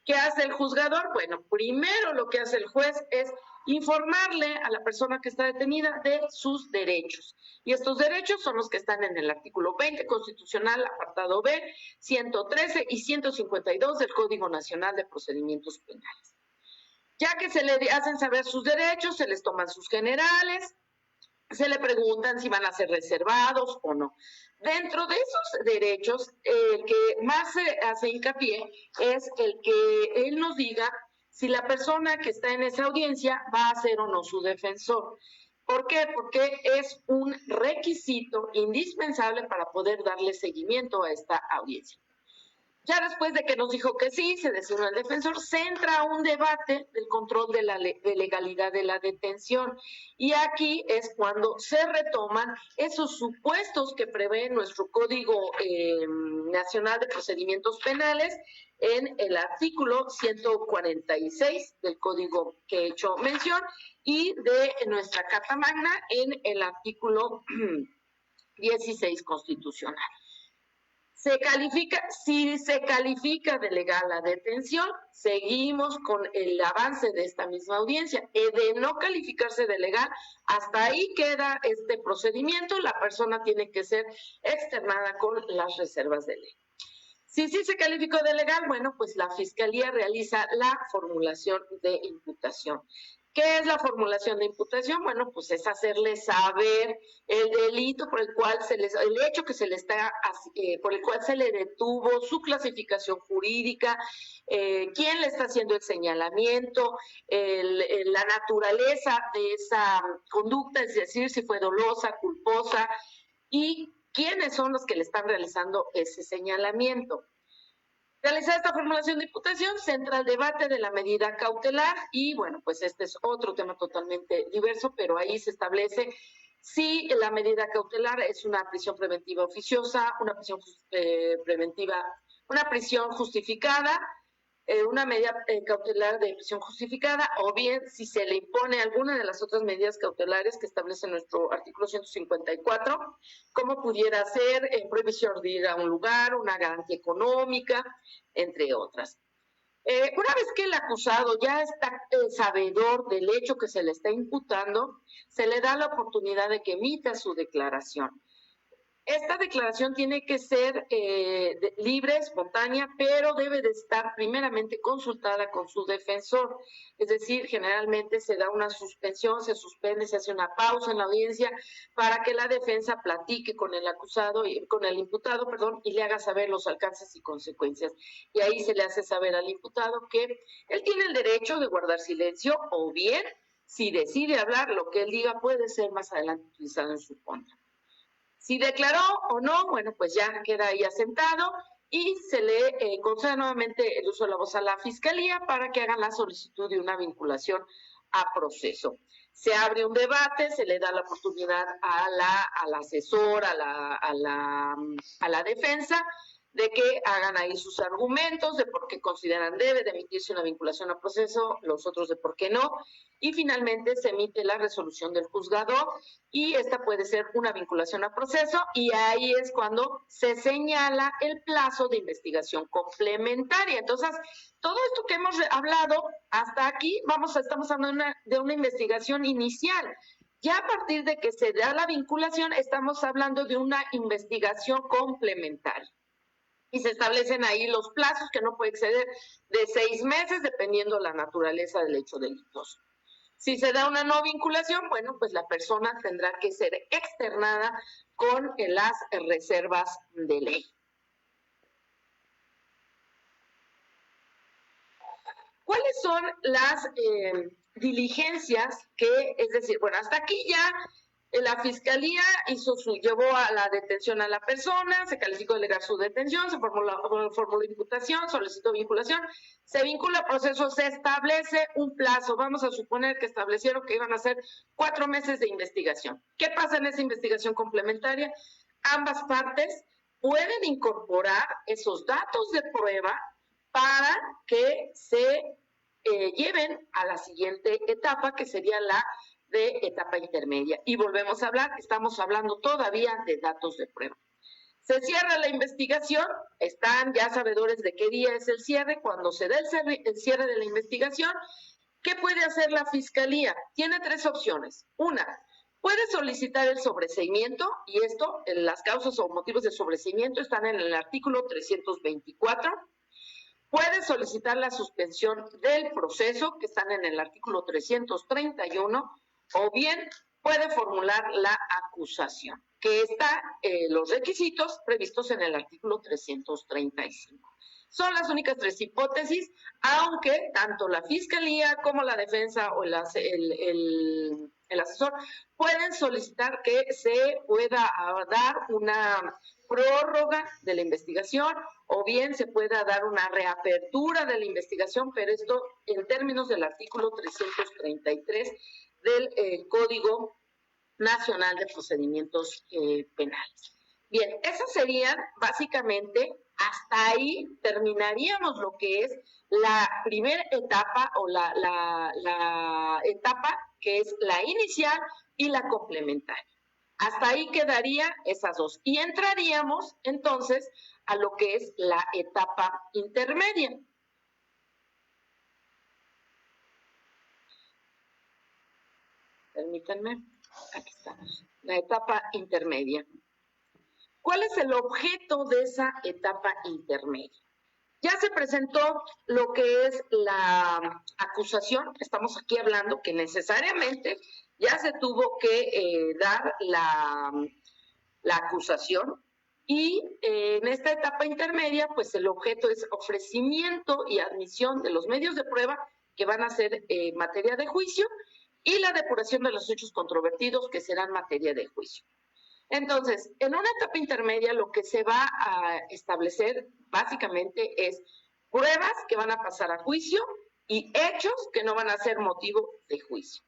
S2: ¿Qué hace el juzgador? Bueno, primero lo que hace el juez es informarle a la persona que está detenida de sus derechos. Y estos derechos son los que están en el artículo 20 constitucional, apartado B, 113 y 152 del Código Nacional de Procedimientos Penales. Ya que se le hacen saber sus derechos, se les toman sus generales. se le preguntan si van a ser reservados o no. Dentro de esos derechos, el que más se hace hincapié es el que él nos diga si la persona que está en esa audiencia va a ser o no su defensor. ¿Por qué? Porque es un requisito indispensable para poder darle seguimiento a esta audiencia. Ya después de que nos dijo que sí, se designó el defensor, se entra a un debate del control de la legalidad de la detención. Y aquí es cuando se retoman esos supuestos que prevé nuestro Código Nacional de Procedimientos Penales en el artículo 146 del código que he hecho mención y de nuestra Carta Magna en el artículo 16 constitucional. Si se califica de legal la detención, seguimos con el avance de esta misma audiencia. De no calificarse de legal, hasta ahí queda este procedimiento, la persona tiene que ser externada con las reservas de ley. Si sí se calificó de legal, bueno, pues la Fiscalía realiza la formulación de imputación. ¿Qué es la formulación de imputación? Bueno, pues es hacerle saber el delito por el cual el hecho que se le está, por el cual se le detuvo, su clasificación jurídica, quién le está haciendo el señalamiento, la naturaleza de esa conducta, es decir, si fue dolosa, culposa, y quiénes son los que le están realizando ese señalamiento. Realizada esta formulación de imputación, se entra al debate de la medida cautelar y, bueno, pues este es otro tema totalmente diverso, pero ahí se establece si la medida cautelar es una prisión preventiva oficiosa, una prisión justificada, una medida cautelar de prisión justificada, o bien si se le impone alguna de las otras medidas cautelares que establece nuestro artículo 154, como pudiera ser prohibición de ir a un lugar, una garantía económica, entre otras. Una vez que el acusado ya está sabedor del hecho que se le está imputando, se le da la oportunidad de que emita su declaración. Esta declaración tiene que ser libre, espontánea, pero debe de estar primeramente consultada con su defensor. Es decir, generalmente se da una suspensión, se suspende, se hace una pausa en la audiencia para que la defensa platique con el acusado, con el imputado, y le haga saber los alcances y consecuencias. Y ahí se le hace saber al imputado que él tiene el derecho de guardar silencio o bien, si decide hablar, lo que él diga puede ser más adelante utilizado en su contra. Si declaró o no, bueno, pues ya queda ahí asentado y se le concede nuevamente el uso de la voz a la Fiscalía para que hagan la solicitud de una vinculación a proceso. Se abre un debate, se le da la oportunidad al asesor, a la defensa, de que hagan ahí sus argumentos de por qué consideran debe de emitirse una vinculación a proceso, los otros de por qué no, y finalmente se emite la resolución del juzgador y esta puede ser una vinculación a proceso y ahí es cuando se señala el plazo de investigación complementaria. Entonces, todo esto que hemos hablado hasta aquí, estamos hablando de una investigación inicial. Ya a partir de que se da la vinculación, estamos hablando de una investigación complementaria. Y se establecen ahí los plazos que no puede exceder de 6 meses, dependiendo la naturaleza del hecho delictuoso. Si se da una no vinculación, bueno, pues la persona tendrá que ser externada con las reservas de ley. ¿Cuáles son las diligencias que, es decir, bueno, hasta aquí ya la Fiscalía llevó a la detención a la persona, se calificó de legal su detención, se formuló imputación, solicitó vinculación, se vincula a proceso, se establece un plazo. Vamos a suponer que establecieron que iban a ser 4 meses de investigación. ¿Qué pasa en esa investigación complementaria? Ambas partes pueden incorporar esos datos de prueba para que se lleven a la siguiente etapa, que sería la de etapa intermedia. Y volvemos a hablar, estamos hablando todavía de datos de prueba. Se cierra la investigación, están ya sabedores de qué día es el cierre. Cuando se da el cierre de la investigación, ¿qué puede hacer la Fiscalía? Tiene 3 opciones. Una, puede solicitar el sobreseimiento, y esto, las causas o motivos de sobreseimiento están en el artículo 324. Puede solicitar la suspensión del proceso, que están en el artículo 331, o bien puede formular la acusación, que está los requisitos previstos en el artículo 335. Son las únicas tres hipótesis, aunque tanto la Fiscalía como la defensa o el asesor pueden solicitar que se pueda dar una prórroga de la investigación o bien se pueda dar una reapertura de la investigación, pero esto en términos del artículo 333 del Código Nacional de Procedimientos Penales. Bien, esas serían básicamente, hasta ahí terminaríamos lo que es la primera etapa o la etapa que es la inicial y la complementaria. Hasta ahí quedaría esas dos. Y entraríamos entonces a lo que es la etapa intermedia. Permítanme, aquí estamos. La etapa intermedia. ¿Cuál es el objeto de esa etapa intermedia? Ya se presentó lo que es la acusación, estamos aquí hablando que necesariamente ya se tuvo que dar la acusación y en esta etapa intermedia pues el objeto es ofrecimiento y admisión de los medios de prueba que van a ser materia de juicio y la depuración de los hechos controvertidos que serán materia de juicio. Entonces, en una etapa intermedia lo que se va a establecer básicamente es pruebas que van a pasar a juicio y hechos que no van a ser motivo de juicio.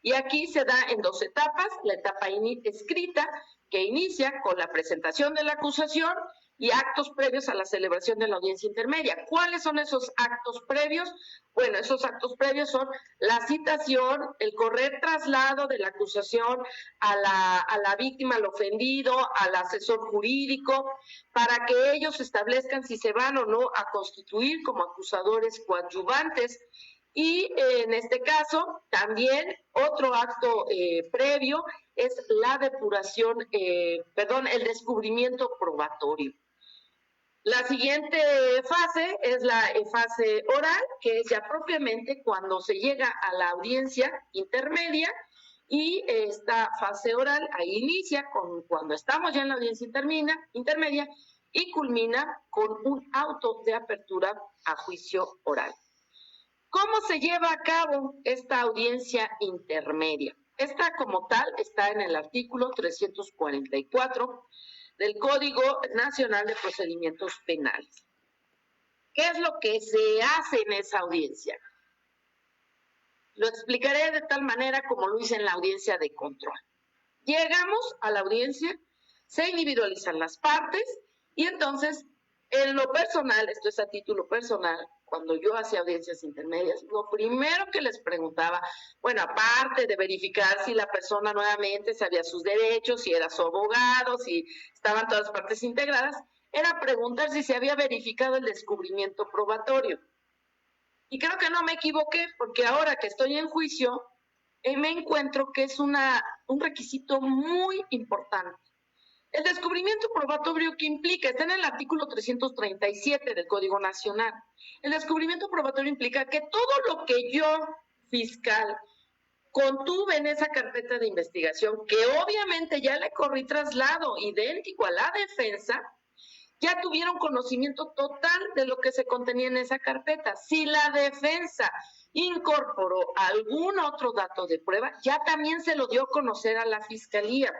S2: Y aquí se da en dos etapas, la etapa escrita que inicia con la presentación de la acusación y actos previos a la celebración de la audiencia intermedia. ¿Cuáles son esos actos previos? Bueno, esos actos previos son la citación, el correcto traslado de la acusación a la víctima, al ofendido, al asesor jurídico, para que ellos establezcan si se van o no a constituir como acusadores coadyuvantes. Y en este caso, también otro acto previo es la depuración, el descubrimiento probatorio. La siguiente fase es la fase oral, que es ya propiamente cuando se llega a la audiencia intermedia y esta fase oral ahí inicia cuando estamos ya en la audiencia intermedia y culmina con un auto de apertura a juicio oral. ¿Cómo se lleva a cabo esta audiencia intermedia? Esta como tal está en el artículo 344 del Código Nacional de Procedimientos Penales. ¿Qué es lo que se hace en esa audiencia? Lo explicaré de tal manera como lo hice en la audiencia de control. Llegamos a la audiencia, se individualizan las partes y entonces, en lo personal, esto es a título personal, cuando yo hacía audiencias intermedias, lo primero que les preguntaba, bueno, aparte de verificar si la persona nuevamente sabía sus derechos, si era su abogado, si estaban todas las partes integradas, era preguntar si se había verificado el descubrimiento probatorio. Y creo que no me equivoqué, porque ahora que estoy en juicio, me encuentro que es un requisito muy importante. El descubrimiento probatorio que implica, está en el artículo 337 del Código Nacional. El descubrimiento probatorio implica que todo lo que yo, fiscal, contuve en esa carpeta de investigación, que obviamente ya le corrí traslado idéntico a la defensa, ya tuvieron conocimiento total de lo que se contenía en esa carpeta. Si la defensa incorporó algún otro dato de prueba, ya también se lo dio a conocer a la Fiscalía.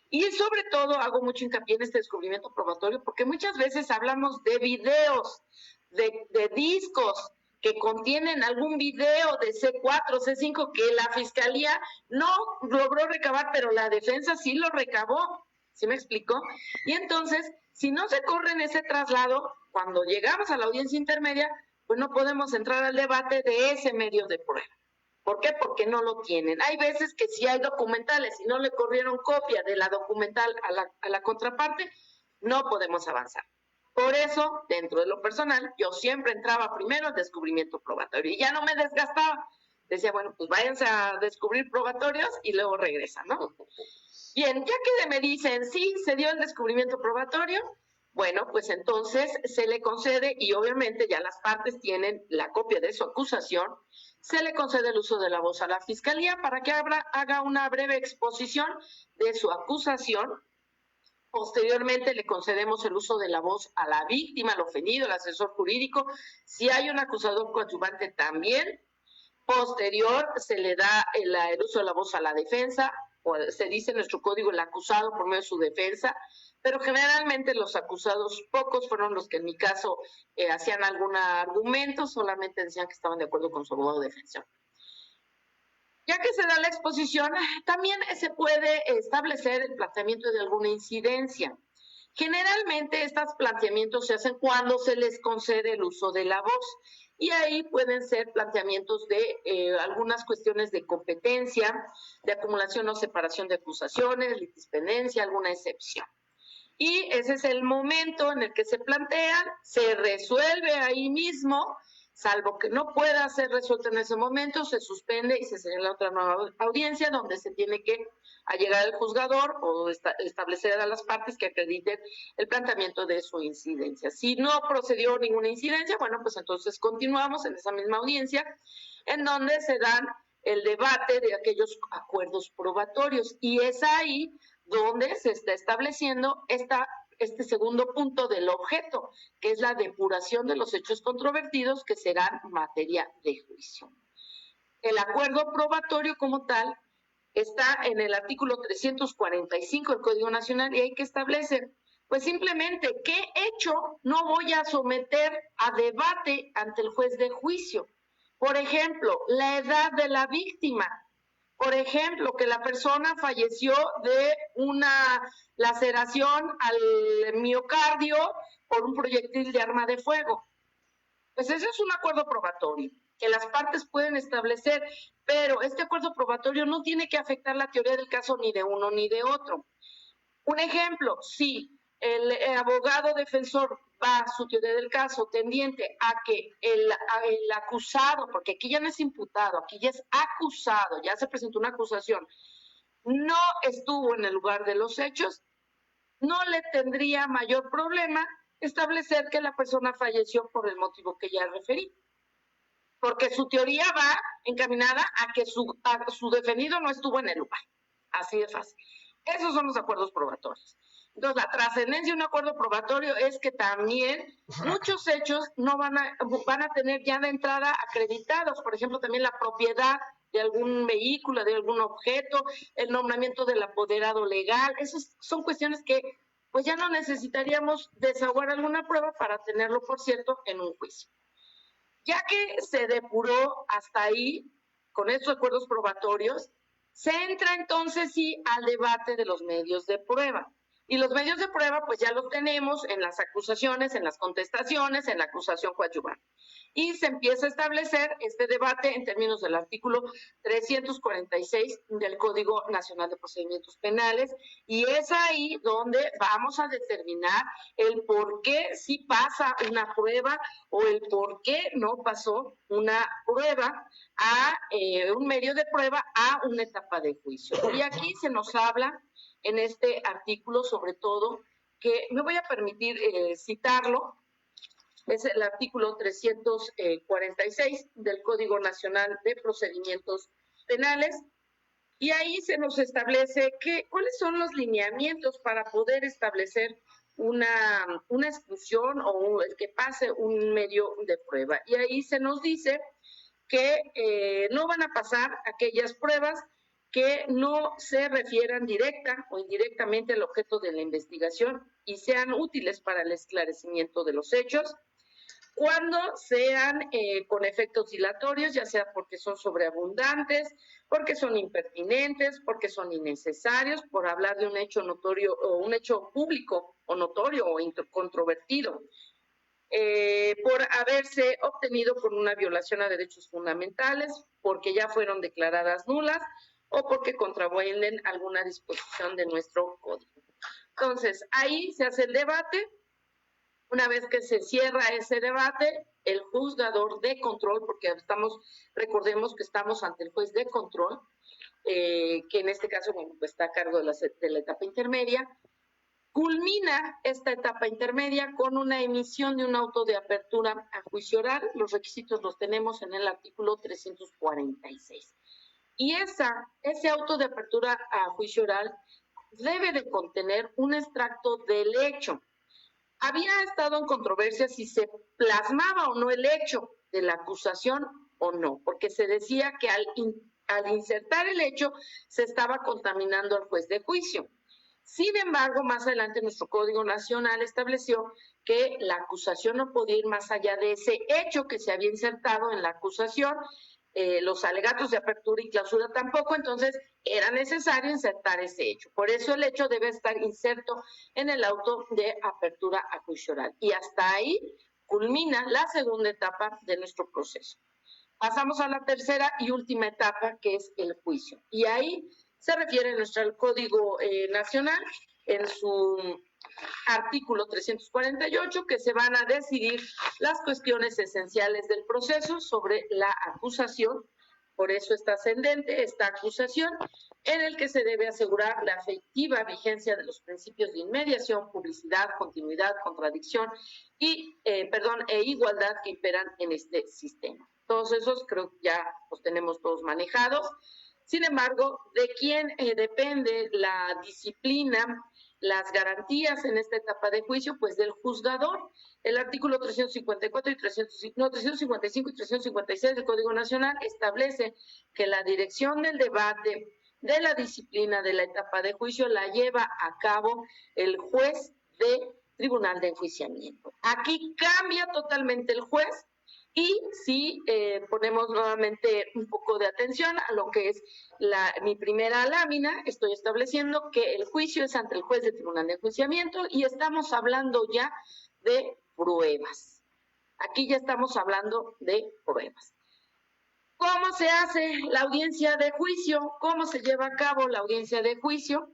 S2: Y sobre todo hago mucho hincapié en este descubrimiento probatorio porque muchas veces hablamos de videos, de discos que contienen algún video de C4, C5 que la Fiscalía no logró recabar, pero la defensa sí lo recabó. ¿Sí me explicó? Y entonces, si no se corre en ese traslado, cuando llegamos a la audiencia intermedia, pues no podemos entrar al debate de ese medio de prueba. ¿Por qué? Porque no lo tienen. Hay veces que si hay documentales y no le corrieron copia de la documental a la contraparte, no podemos avanzar. Por eso, dentro de lo personal, yo siempre entraba primero al descubrimiento probatorio y ya no me desgastaba. Decía, bueno, pues váyanse a descubrir probatorios y luego regresan, ¿no? Bien, ya que me dicen, sí, se dio el descubrimiento probatorio, Bueno, pues entonces se le concede, y obviamente ya las partes tienen la copia de su acusación, se le concede el uso de la voz a la Fiscalía para que haga una breve exposición de su acusación. Posteriormente le concedemos el uso de la voz a la víctima, al ofendido, al asesor jurídico. Si hay un acusador coadyuvante también. Posterior se le da el uso de la voz a la defensa, o se dice en nuestro código el acusado por medio de su defensa, pero generalmente los acusados, pocos fueron los que en mi caso hacían algún argumento, solamente decían que estaban de acuerdo con su abogado de defensa. Ya que se da la exposición, también se puede establecer el planteamiento de alguna incidencia. Generalmente estos planteamientos se hacen cuando se les concede el uso de la voz, y ahí pueden ser planteamientos de algunas cuestiones de competencia, de acumulación o separación de acusaciones, litispendencia, alguna excepción. Y ese es el momento en el que se plantean, se resuelve ahí mismo, salvo que no pueda ser resuelto en ese momento, se suspende y se señala otra nueva audiencia donde se tiene que allegar al juzgador o establecer a las partes que acrediten el planteamiento de su incidencia. Si no procedió ninguna incidencia, bueno, pues entonces continuamos en esa misma audiencia en donde se dan el debate de aquellos acuerdos probatorios, y es ahí donde se está estableciendo este segundo punto del objeto, que es la depuración de los hechos controvertidos que serán materia de juicio. El acuerdo probatorio como tal está en el artículo 345 del Código Nacional, y hay que establecer, pues simplemente, ¿qué hecho no voy a someter a debate ante el juez de juicio? Por ejemplo, la edad de la víctima. Por ejemplo, que la persona falleció de una laceración al miocardio por un proyectil de arma de fuego. Pues ese es un acuerdo probatorio que las partes pueden establecer, pero este acuerdo probatorio no tiene que afectar la teoría del caso ni de uno ni de otro. Un ejemplo, si el abogado defensor va a su teoría del caso tendiente a que el acusado, porque aquí ya no es imputado, aquí ya es acusado, ya se presentó una acusación, no estuvo en el lugar de los hechos, no le tendría mayor problema establecer que la persona falleció por el motivo que ya referí, porque su teoría va encaminada a que su defendido no estuvo en el lugar, así de fácil. Esos son los acuerdos probatorios. Entonces, la trascendencia de un acuerdo probatorio es que también muchos hechos no van a tener ya de entrada acreditados. Por ejemplo, también la propiedad de algún vehículo, de algún objeto, el nombramiento del apoderado legal. Esas son cuestiones que pues ya no necesitaríamos desahogar alguna prueba para tenerlo, por cierto, en un juicio. Ya que se depuró hasta ahí con estos acuerdos probatorios, se entra entonces sí al debate de los medios de prueba. Y los medios de prueba pues ya los tenemos en las acusaciones, en las contestaciones, en la acusación coadyuvante. Y se empieza a establecer este debate en términos del artículo 346 del Código Nacional de Procedimientos Penales, y es ahí donde vamos a determinar el por qué sí pasa una prueba o el por qué no pasó una prueba a un medio de prueba a una etapa de juicio. Y aquí se nos habla en este artículo, sobre todo, que me voy a permitir citarlo, es el artículo 346 del Código Nacional de Procedimientos Penales, y ahí se nos establece cuáles son los lineamientos para poder establecer una exclusión o el que pase un medio de prueba. Y ahí se nos dice que no van a pasar aquellas pruebas que no se refieran directa o indirectamente al objeto de la investigación y sean útiles para el esclarecimiento de los hechos, cuando sean con efectos dilatorios, ya sea porque son sobreabundantes, porque son impertinentes, porque son innecesarios, por hablar de un hecho notorio o un hecho público o notorio o controvertido, por haberse obtenido por una violación a derechos fundamentales, porque ya fueron declaradas nulas o porque contravienen alguna disposición de nuestro código. Entonces, ahí se hace el debate. Una vez que se cierra ese debate, el juzgador de control, porque recordemos que estamos ante el juez de control, que en este caso está a cargo de la etapa intermedia, Culmina esta etapa intermedia con una emisión de un auto de apertura a juicio oral. Los requisitos los tenemos en el artículo 346. Y ese auto de apertura a juicio oral debe de contener un extracto del hecho. Había estado en controversia si se plasmaba o no el hecho de la acusación o no, porque se decía que al insertar el hecho se estaba contaminando al juez de juicio. Sin embargo, más adelante nuestro Código Nacional estableció que la acusación no podía ir más allá de ese hecho que se había insertado en la acusación, los alegatos de apertura y clausura tampoco, entonces era necesario insertar ese hecho. Por eso el hecho debe estar inserto en el auto de apertura a juicio oral. Y hasta ahí culmina la segunda etapa de nuestro proceso. Pasamos a la tercera y última etapa, que es el juicio. Y ahí se refiere nuestro Código Nacional en su artículo 348, que se van a decidir las cuestiones esenciales del proceso sobre la acusación. Por eso está ascendente esta acusación, en el que se debe asegurar la efectiva vigencia de los principios de inmediación, publicidad, continuidad, contradicción e igualdad que imperan en este sistema. Todos esos creo que ya los tenemos todos manejados. Sin embargo, ¿de quién depende la disciplina, las garantías en esta etapa de juicio? Pues del juzgador. El artículo 354 y 355 y 356 del Código Nacional establece que la dirección del debate de la disciplina de la etapa de juicio la lleva a cabo el juez de Tribunal de Enjuiciamiento. Aquí cambia totalmente el juez. Y si ponemos nuevamente un poco de atención a lo que es mi primera lámina, estoy estableciendo que el juicio es ante el juez de Tribunal de Enjuiciamiento y estamos hablando ya de pruebas. Aquí ya estamos hablando de pruebas. ¿Cómo se hace la audiencia de juicio? ¿Cómo se lleva a cabo la audiencia de juicio?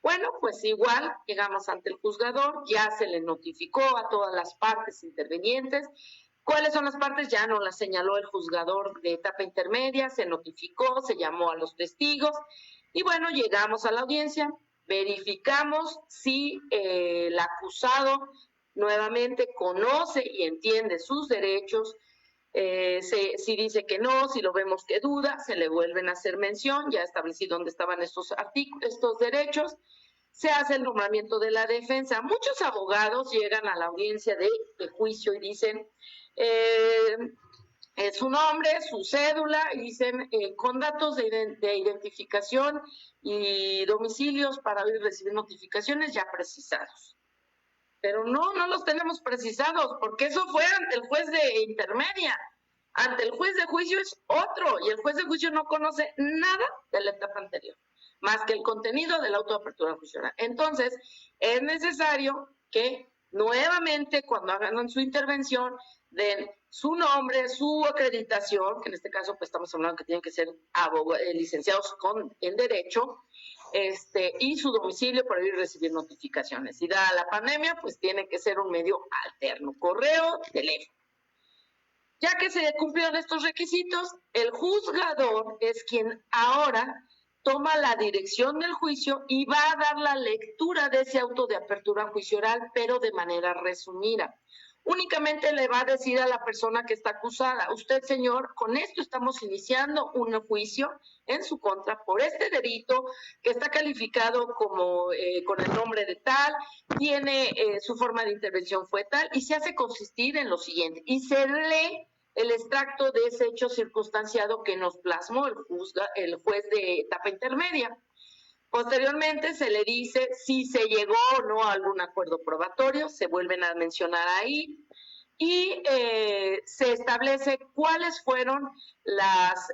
S2: Bueno, pues igual llegamos ante el juzgador, ya se le notificó a todas las partes intervenientes. ¿Cuáles son las partes? Ya nos las señaló el juzgador de etapa intermedia, se notificó, se llamó a los testigos y bueno, llegamos a la audiencia, verificamos si el acusado nuevamente conoce y entiende sus derechos, si dice que no, si lo vemos que duda, se le vuelven a hacer mención, ya establecí dónde estaban estos derechos. Se hace el nombramiento de la defensa. Muchos abogados llegan a la audiencia de juicio y dicen su nombre, su cédula, y dicen con datos de identificación y domicilios para recibir notificaciones ya precisados. Pero no los tenemos precisados, porque eso fue ante el juez de intermedia. Ante el juez de juicio es otro, y el juez de juicio no conoce nada de la etapa anterior, más que el contenido de la autoapertura judicial. Entonces, es necesario que nuevamente, cuando hagan su intervención, den su nombre, su acreditación, que en este caso pues estamos hablando que tienen que ser licenciados en Derecho, y su domicilio para ir a recibir notificaciones. Y dada la pandemia, pues tiene que ser un medio alterno, correo, teléfono. Ya que se cumplieron estos requisitos, el juzgador es quien ahora toma la dirección del juicio y va a dar la lectura de ese auto de apertura a juicio oral, pero de manera resumida. Únicamente le va a decir a la persona que está acusada: usted, señor, con esto estamos iniciando un juicio en su contra por este delito que está calificado como con el nombre de tal, tiene su forma de intervención fue tal, y se hace consistir en lo siguiente, y se lee el extracto de ese hecho circunstanciado que nos plasmó el juez de etapa intermedia. Posteriormente se le dice si se llegó o no a algún acuerdo probatorio, se vuelven a mencionar ahí, y se establece cuáles fueron las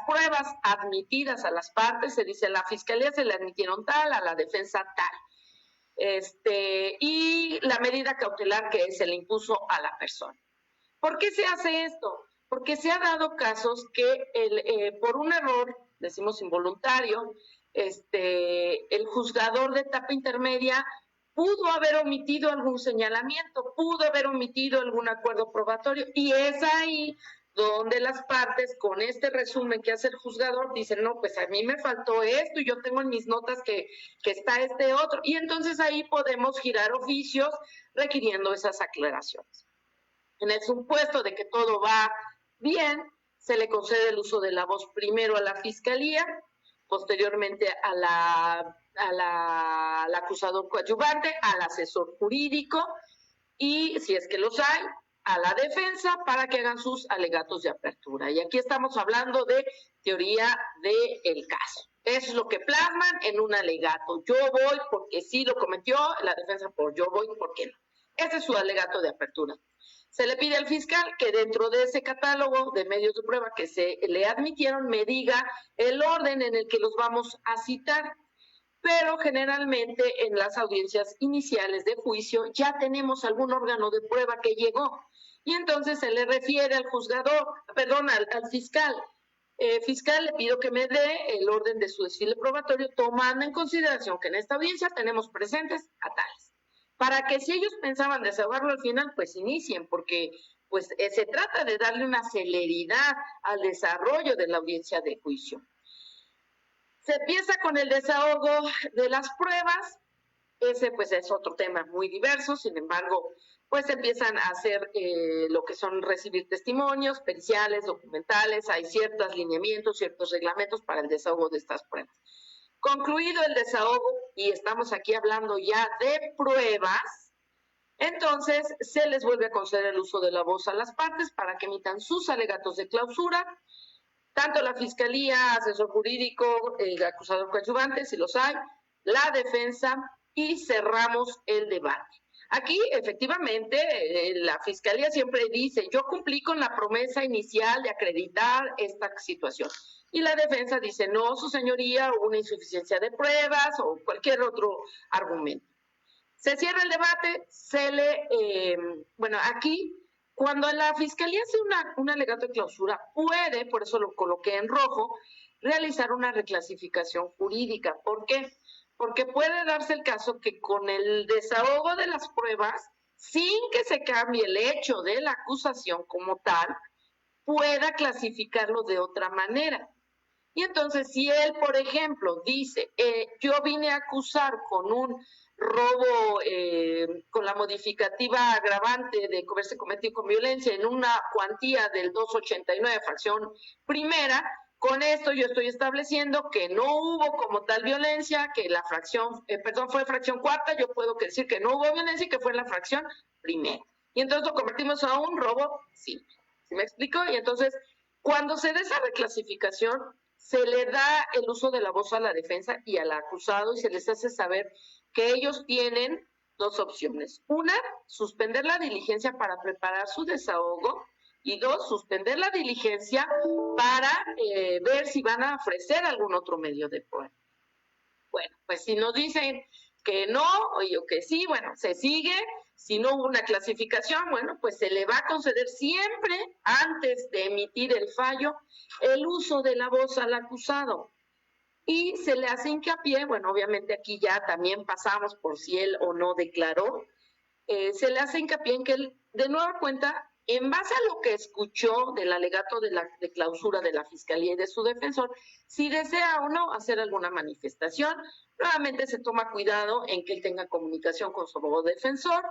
S2: pruebas admitidas a las partes. Se dice a la fiscalía se le admitieron tal, a la defensa tal, y la medida cautelar que se le impuso a la persona. ¿Por qué se hace esto? Porque se ha dado casos que por un error, decimos involuntario, el juzgador de etapa intermedia pudo haber omitido algún señalamiento, pudo haber omitido algún acuerdo probatorio, y es ahí donde las partes, con este resumen que hace el juzgador, dicen, no, pues a mí me faltó esto y yo tengo en mis notas que está este otro. Y entonces ahí podemos girar oficios requiriendo esas aclaraciones. En el supuesto de que todo va bien, se le concede el uso de la voz primero a la fiscalía, posteriormente al acusador coadyuvante, al asesor jurídico y, si es que los hay, a la defensa para que hagan sus alegatos de apertura. Y aquí estamos hablando de teoría del caso. Eso es lo que plasman en un alegato. Yo voy porque sí lo cometió, la defensa por yo voy porque no. Ese es su alegato de apertura. Se le pide al fiscal que dentro de ese catálogo de medios de prueba que se le admitieron me diga el orden en el que los vamos a citar. Pero generalmente en las audiencias iniciales de juicio ya tenemos algún órgano de prueba que llegó. Y entonces se le refiere al juzgador, perdón, al fiscal. Fiscal, le pido que me dé el orden de su desfile probatorio, tomando en consideración que en esta audiencia tenemos presentes a tales. Para que si ellos pensaban desahogarlo al final, pues inicien, porque pues se trata de darle una celeridad al desarrollo de la audiencia de juicio. Se empieza con el desahogo de las pruebas. Ese pues es otro tema muy diverso, sin embargo, pues empiezan a hacer lo que son recibir testimonios, periciales, documentales, hay ciertos lineamientos, ciertos reglamentos para el desahogo de estas pruebas. Concluido el desahogo, y estamos aquí hablando ya de pruebas, entonces se les vuelve a conceder el uso de la voz a las partes para que emitan sus alegatos de clausura, tanto la fiscalía, asesor jurídico, el acusador coadyuvante, si los hay, la defensa, y cerramos el debate. Aquí, efectivamente, la fiscalía siempre dice, yo cumplí con la promesa inicial de acreditar esta situación. Y la defensa dice, no, su señoría, una insuficiencia de pruebas o cualquier otro argumento. Se cierra el debate, bueno, aquí, cuando la fiscalía hace un alegato de clausura, puede, por eso lo coloqué en rojo, realizar una reclasificación jurídica. ¿Por qué? Porque puede darse el caso que con el desahogo de las pruebas, sin que se cambie el hecho de la acusación como tal, pueda clasificarlo de otra manera. Y entonces, si él, por ejemplo, dice, yo vine a acusar con un robo, con la modificativa agravante de haberse cometido con violencia en una cuantía del 289, fracción primera, con esto yo estoy estableciendo que no hubo como tal violencia, que la fracción, fue fracción cuarta, yo puedo decir que no hubo violencia y que fue en la fracción primera. Y entonces lo convertimos a un robo simple. ¿Sí me explico? Y entonces, cuando se dé esa reclasificación, se le da el uso de la voz a la defensa y al acusado y se les hace saber que ellos tienen dos opciones. Una, suspender la diligencia para preparar su desahogo, y dos, suspender la diligencia para ver si van a ofrecer algún otro medio de prueba. Bueno, pues si nos dicen que no o que sí, bueno, se sigue. Si no hubo una clasificación, bueno, pues se le va a conceder siempre, antes de emitir el fallo, el uso de la voz al acusado. Y se le hace hincapié, bueno, obviamente aquí ya también pasamos por si él o no declaró, se le hace hincapié en que él, de nueva cuenta, en base a lo que escuchó del alegato de clausura de la Fiscalía y de su defensor, si desea o no hacer alguna manifestación, nuevamente se toma cuidado en que él tenga comunicación con su abogado defensor.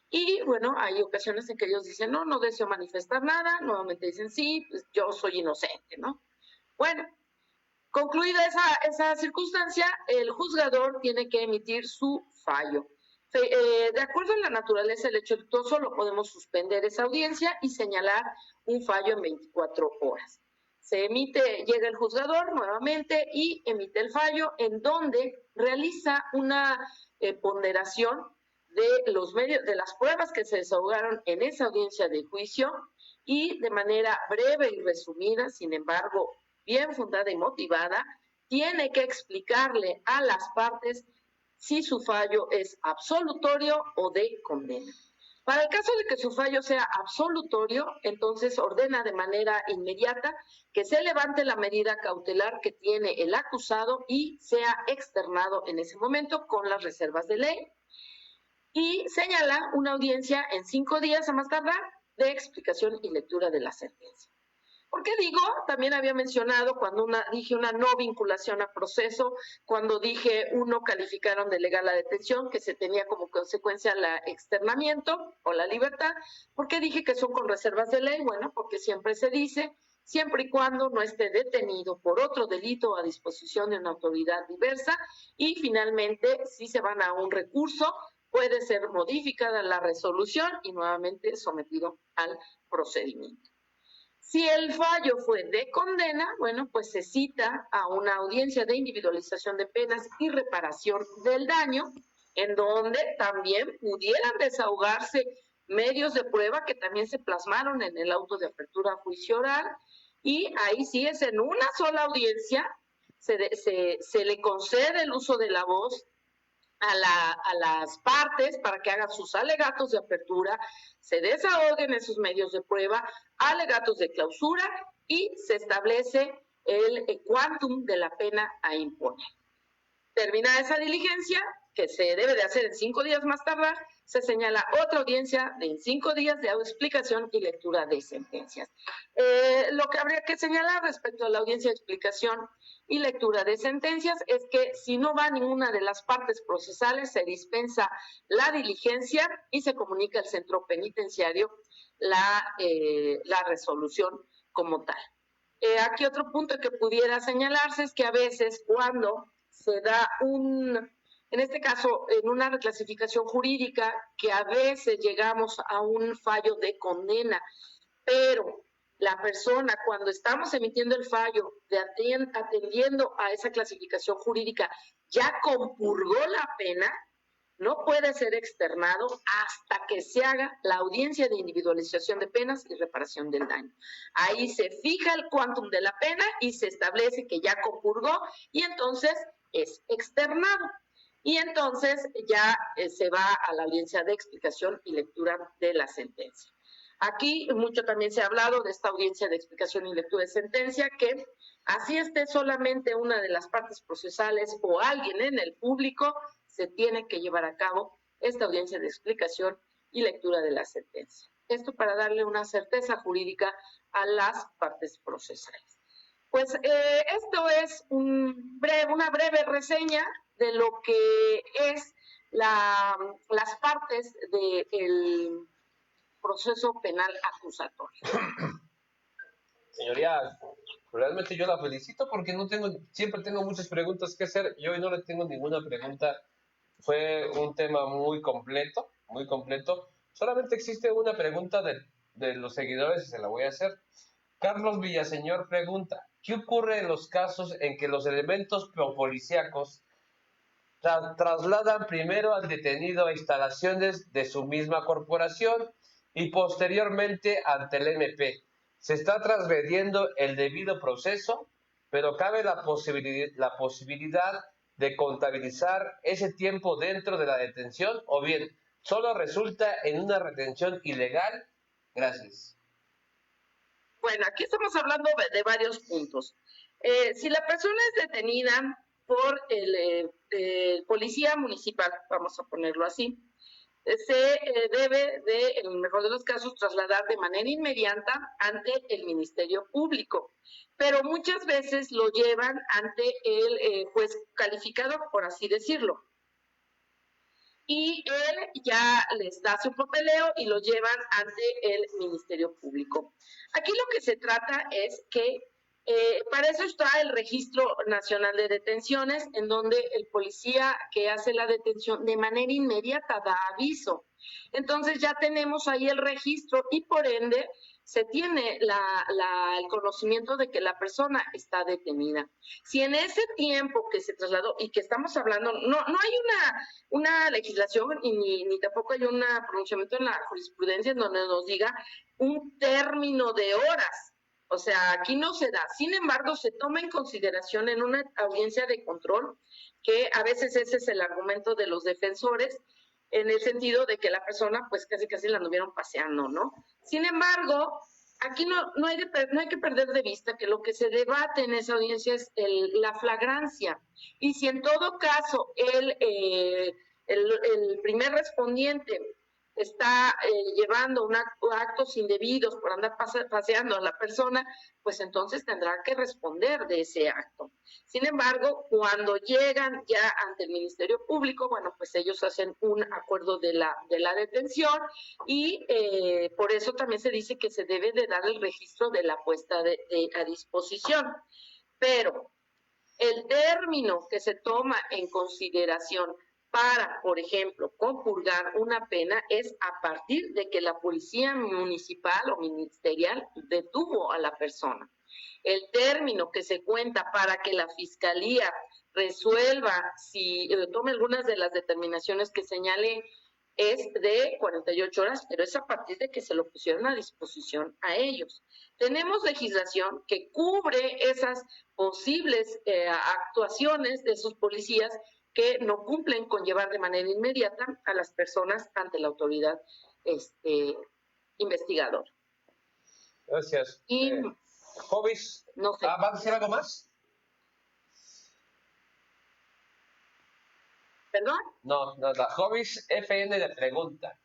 S2: Y bueno, hay ocasiones en que ellos dicen, no, no deseo manifestar nada, nuevamente dicen, sí, pues yo soy inocente, ¿no? Bueno, concluida esa circunstancia, el juzgador tiene que emitir su fallo. De acuerdo a la naturaleza del hecho luctuoso, lo podemos suspender esa audiencia y señalar un fallo en 24 horas. Llega el juzgador nuevamente y emite el fallo en donde realiza una ponderación de las pruebas que se desahogaron en esa audiencia de juicio y de manera breve y resumida, sin embargo, bien fundada y motivada, tiene que explicarle a las partes si su fallo es absolutorio o de condena. Para el caso de que su fallo sea absolutorio, entonces ordena de manera inmediata que se levante la medida cautelar que tiene el acusado y sea externado en ese momento con las reservas de ley y señala una audiencia en 5 días a más tardar de explicación y lectura de la sentencia. ¿Por qué digo? También había mencionado cuando dije una no vinculación a proceso, cuando dije uno calificaron de legal la detención, que se tenía como consecuencia el externamiento o la libertad. ¿Por qué dije que son con reservas de ley? Bueno, porque siempre se dice, siempre y cuando no esté detenido por otro delito a disposición de una autoridad diversa, y finalmente, si se van a un recurso, puede ser modificada la resolución y nuevamente sometido al procedimiento. Si el fallo fue de condena, bueno, pues se cita a una audiencia de individualización de penas y reparación del daño, en donde también pudieran desahogarse medios de prueba que también se plasmaron en el auto de apertura a juicio oral, y ahí sí es en una sola audiencia, se le concede el uso de la voz a las partes para que hagan sus alegatos de apertura, se desahoguen esos medios de prueba, alegatos de clausura, y se establece el quantum de la pena a imponer. Terminada esa diligencia, que se debe de hacer en 5 días más tardar, se señala otra audiencia de 5 días de explicación y lectura de sentencias. Lo que habría que señalar respecto a la audiencia de explicación y lectura de sentencias es que si no va ninguna de las partes procesales, se dispensa la diligencia y se comunica al centro penitenciario la resolución como tal. Aquí otro punto que pudiera señalarse es que a veces cuando se da en este caso, en una reclasificación jurídica, que a veces llegamos a un fallo de condena, pero la persona, cuando estamos emitiendo el fallo, atendiendo a esa clasificación jurídica, ya compurgó la pena, no puede ser externado hasta que se haga la audiencia de individualización de penas y reparación del daño. Ahí se fija el quantum de la pena y se establece que ya compurgó, y entonces es externado. Y entonces ya se va a la audiencia de explicación y lectura de la sentencia. Aquí mucho también se ha hablado de esta audiencia de explicación y lectura de sentencia, que así esté solamente una de las partes procesales o alguien en el público, se tiene que llevar a cabo esta audiencia de explicación y lectura de la sentencia. Esto para darle una certeza jurídica a las partes procesales. Pues esto es una breve reseña de lo que es las partes del proceso penal acusatorio.
S1: Señoría, realmente yo la felicito porque siempre tengo muchas preguntas que hacer y hoy no le tengo ninguna pregunta. Fue un tema muy completo, muy completo. Solamente existe una pregunta de los seguidores y se la voy a hacer. Carlos Villaseñor pregunta, ¿qué ocurre en los casos en que los elementos policíacos trasladan primero al detenido a instalaciones de su misma corporación y posteriormente ante el MP? Se está transgrediendo el debido proceso, pero cabe la posibilidad de contabilizar ese tiempo dentro de la detención, o bien solo resulta en una retención ilegal. Gracias.
S2: Bueno, aquí estamos hablando de varios puntos. Si la persona es detenida por el policía municipal, vamos a ponerlo así, se debe de, en el mejor de los casos, trasladar de manera inmediata ante el Ministerio Público, pero muchas veces lo llevan ante el juez calificador, por así decirlo, y él ya les hace un papeleo y lo llevan ante el Ministerio Público. Aquí lo que se trata es que para eso está el Registro Nacional de Detenciones, en donde el policía que hace la detención de manera inmediata da aviso. Entonces ya tenemos ahí el registro y por ende se tiene el conocimiento de que la persona está detenida. Si en ese tiempo que se trasladó y que estamos hablando, no hay una legislación ni tampoco hay un pronunciamiento en la jurisprudencia en donde nos diga un término de horas. O sea, aquí no se da. Sin embargo, se toma en consideración en una audiencia de control, que a veces ese es el argumento de los defensores, en el sentido de que la persona pues casi la anduvieron paseando, ¿no? Sin embargo, aquí no hay que perder de vista que lo que se debate en esa audiencia es la flagrancia. Y si en todo caso el primer respondiente está llevando actos indebidos por andar paseando a la persona, pues entonces tendrá que responder de ese acto. Sin embargo, cuando llegan ya ante el Ministerio Público, bueno, pues ellos hacen un acuerdo de la detención y por eso también se dice que se debe de dar el registro de la puesta a disposición. Pero el término que se toma en consideración para, por ejemplo, compurgar una pena es a partir de que la policía municipal o ministerial detuvo a la persona. El término que se cuenta para que la fiscalía resuelva si tome algunas de las determinaciones que señalé es de 48 horas, pero es a partir de que se lo pusieron a disposición a ellos. Tenemos legislación que cubre esas posibles actuaciones de sus policías que no cumplen con llevar de manera inmediata a las personas ante la autoridad investigadora.
S1: Gracias.
S2: Y
S1: Jovis,
S2: no sé.
S1: ¿vas a decir algo más?
S2: ¿Perdón?
S1: No, nada. Jovis FN le pregunta.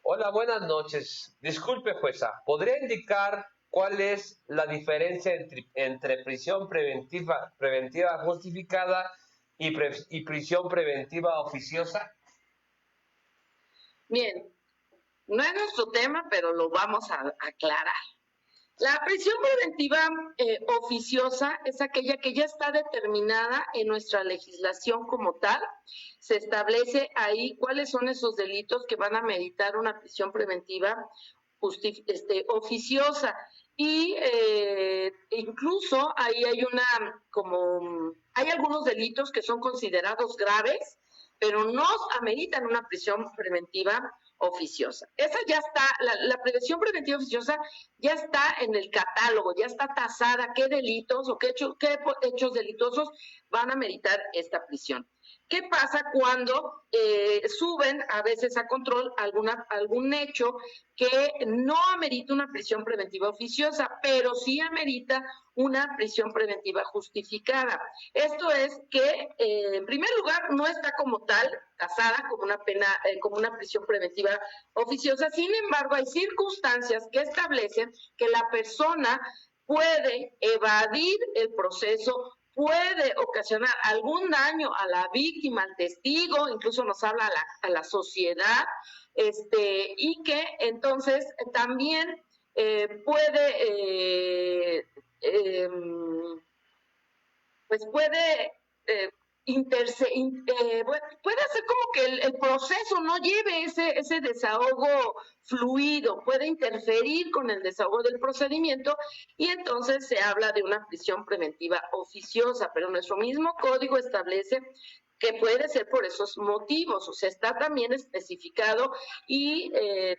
S1: Hola, buenas noches. Disculpe, jueza, ¿podría indicar cuál es la diferencia entre prisión preventiva justificada y prisión preventiva oficiosa?
S2: Bien, no es nuestro tema, pero lo vamos a aclarar. La prisión preventiva oficiosa es aquella que ya está determinada en nuestra legislación como tal. Se establece ahí cuáles son esos delitos que van a meritar una prisión preventiva oficiosa. Y incluso ahí hay algunos delitos que son considerados graves, pero no ameritan una prisión preventiva oficiosa. Esa ya está, la prisión preventiva oficiosa ya está en el catálogo, ya está tasada qué delitos o qué hechos delitosos van a meritar esta prisión. ¿Qué pasa cuando suben a veces a control algún hecho que no amerita una prisión preventiva oficiosa, pero sí amerita una prisión preventiva justificada? Esto es que, en primer lugar, no está como tal tasada como una pena, como una prisión preventiva oficiosa. Sin embargo, hay circunstancias que establecen que la persona puede evadir el proceso, puede ocasionar algún daño a la víctima, al testigo, incluso nos habla a la sociedad, y que entonces también puede puede hacer como que el proceso no lleve ese desahogo fluido, puede interferir con el desahogo del procedimiento y entonces se habla de una prisión preventiva oficiosa, pero nuestro mismo código establece que puede ser por esos motivos, o sea, está también especificado y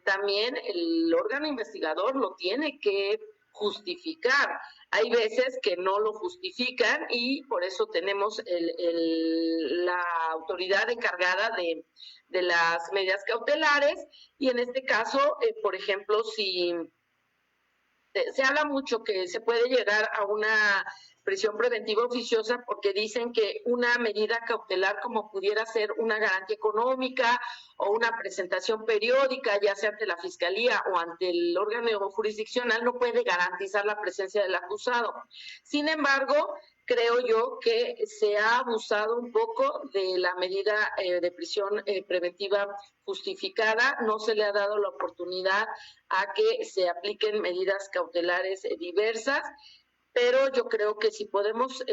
S2: también el órgano investigador lo tiene que justificar. Hay veces que no lo justifican y por eso tenemos la autoridad encargada de las medidas cautelares y en este caso, por ejemplo, si se habla mucho que se puede llegar a una prisión preventiva oficiosa porque dicen que una medida cautelar como pudiera ser una garantía económica o una presentación periódica, ya sea ante la fiscalía o ante el órgano jurisdiccional, no puede garantizar la presencia del acusado. Sin embargo, creo yo que se ha abusado un poco de la medida de prisión preventiva justificada, no se le ha dado la oportunidad a que se apliquen medidas cautelares diversas, pero yo creo que si podemos,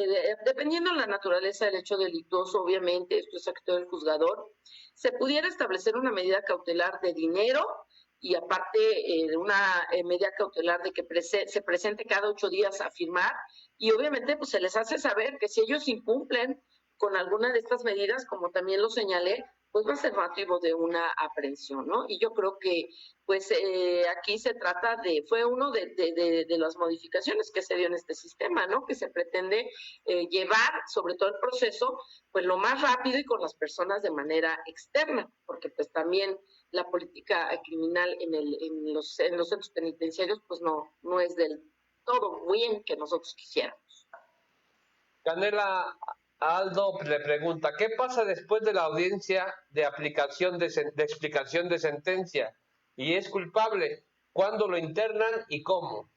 S2: dependiendo de la naturaleza del hecho delictuoso, obviamente, esto es acto del juzgador, se pudiera establecer una medida cautelar de dinero y aparte una medida cautelar de que se presente cada 8 días a firmar y obviamente pues se les hace saber que si ellos incumplen con alguna de estas medidas, como también lo señalé, pues va a ser motivo de una aprehensión, ¿no? Y yo creo que, pues, aquí se trata fue uno de las modificaciones que se dio en este sistema, ¿no? Que se pretende llevar, sobre todo el proceso, pues lo más rápido y con las personas de manera externa, porque pues también la política criminal en los centros penitenciarios, pues no es del todo bien que nosotros quisiéramos.
S1: Canela, Aldo le pregunta, ¿qué pasa después de la audiencia de aplicación de explicación de sentencia? ¿Y es culpable? ¿Cuándo lo internan y cómo?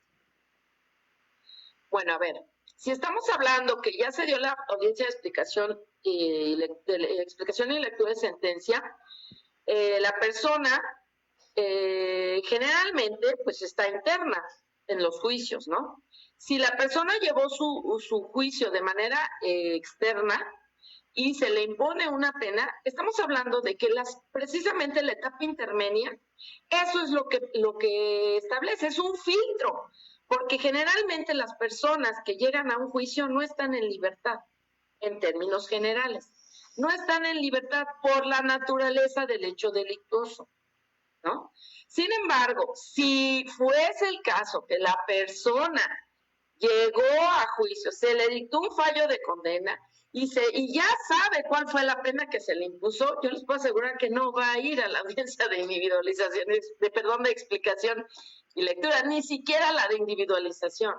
S2: Bueno, a ver, si estamos hablando que ya se dio la audiencia de explicación explicación y lectura de sentencia, la persona generalmente pues está interna en los juicios, ¿no? Si la persona llevó su juicio de manera externa y se le impone una pena, estamos hablando de que precisamente la etapa intermedia, eso es lo que establece, es un filtro, porque generalmente las personas que llegan a un juicio no están en libertad, en términos generales, no están en libertad por la naturaleza del hecho delictuoso, ¿no? Sin embargo, si fuese el caso que la persona llegó a juicio, se le dictó un fallo de condena y ya sabe cuál fue la pena que se le impuso, yo les puedo asegurar que no va a ir a la audiencia de individualización, de explicación y lectura, ni siquiera la de individualización,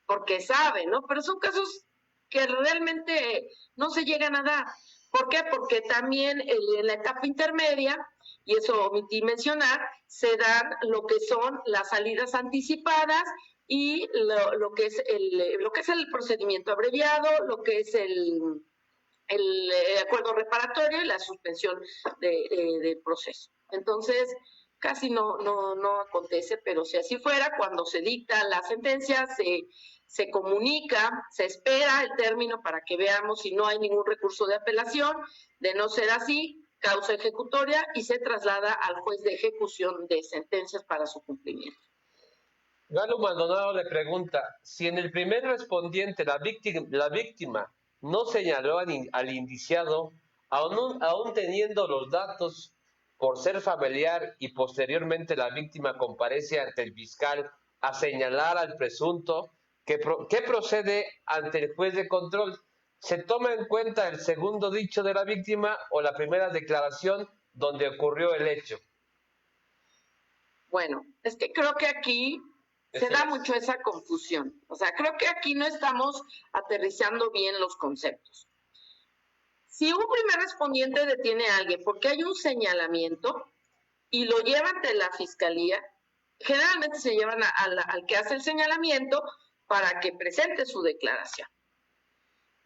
S2: porque sabe, ¿no? Pero son casos que realmente no se llegan a dar. ¿Por qué? Porque también en la etapa intermedia, y eso omití mencionar, se dan lo que son las salidas anticipadas y lo que es el procedimiento abreviado, lo que es el acuerdo reparatorio y la suspensión del proceso. Entonces, casi no acontece, pero si así fuera, cuando se dicta la sentencia, se comunica, se espera el término para que veamos si no hay ningún recurso de apelación. De no ser así, causa ejecutoria y se traslada al juez de ejecución de sentencias para su cumplimiento.
S1: Galo Maldonado le pregunta, si en el primer respondiente la víctima no señaló al indiciado, aún teniendo los datos por ser familiar y posteriormente la víctima comparece ante el fiscal a señalar al presunto, ¿qué procede ante el juez de control? ¿Se toma en cuenta el segundo dicho de la víctima o la primera declaración donde ocurrió el hecho?
S2: Bueno, es que creo que aquí se da mucho esa confusión. O sea, creo que aquí no estamos aterrizando bien los conceptos. Si un primer respondiente detiene a alguien porque hay un señalamiento y lo lleva ante la fiscalía, generalmente se llevan al que hace el señalamiento para que presente su declaración.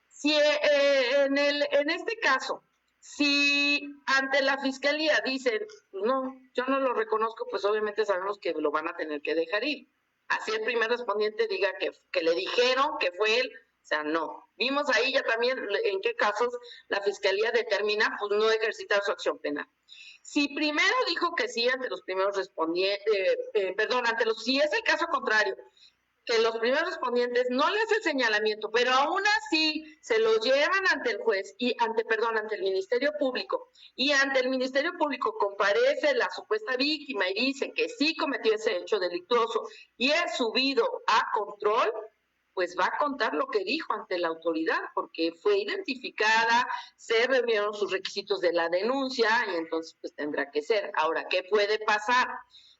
S2: Si en este caso, si ante la fiscalía dicen, no, yo no lo reconozco, pues obviamente sabemos que lo van a tener que dejar ir. Así el primer respondiente diga que le dijeron que fue él, o sea, no. Vimos ahí ya también en qué casos la fiscalía determina pues no ejercitar su acción penal. Si primero dijo que sí ante los primeros respondientes, si es el caso contrario, que los primeros respondientes no le hacen señalamiento, pero aún así se los llevan ante el juez y ante el Ministerio Público, y ante el Ministerio Público comparece la supuesta víctima y dice que sí cometió ese hecho delictuoso y es subido a control, pues va a contar lo que dijo ante la autoridad, porque fue identificada, se reunieron sus requisitos de la denuncia y entonces pues tendrá que ser. Ahora, ¿qué puede pasar?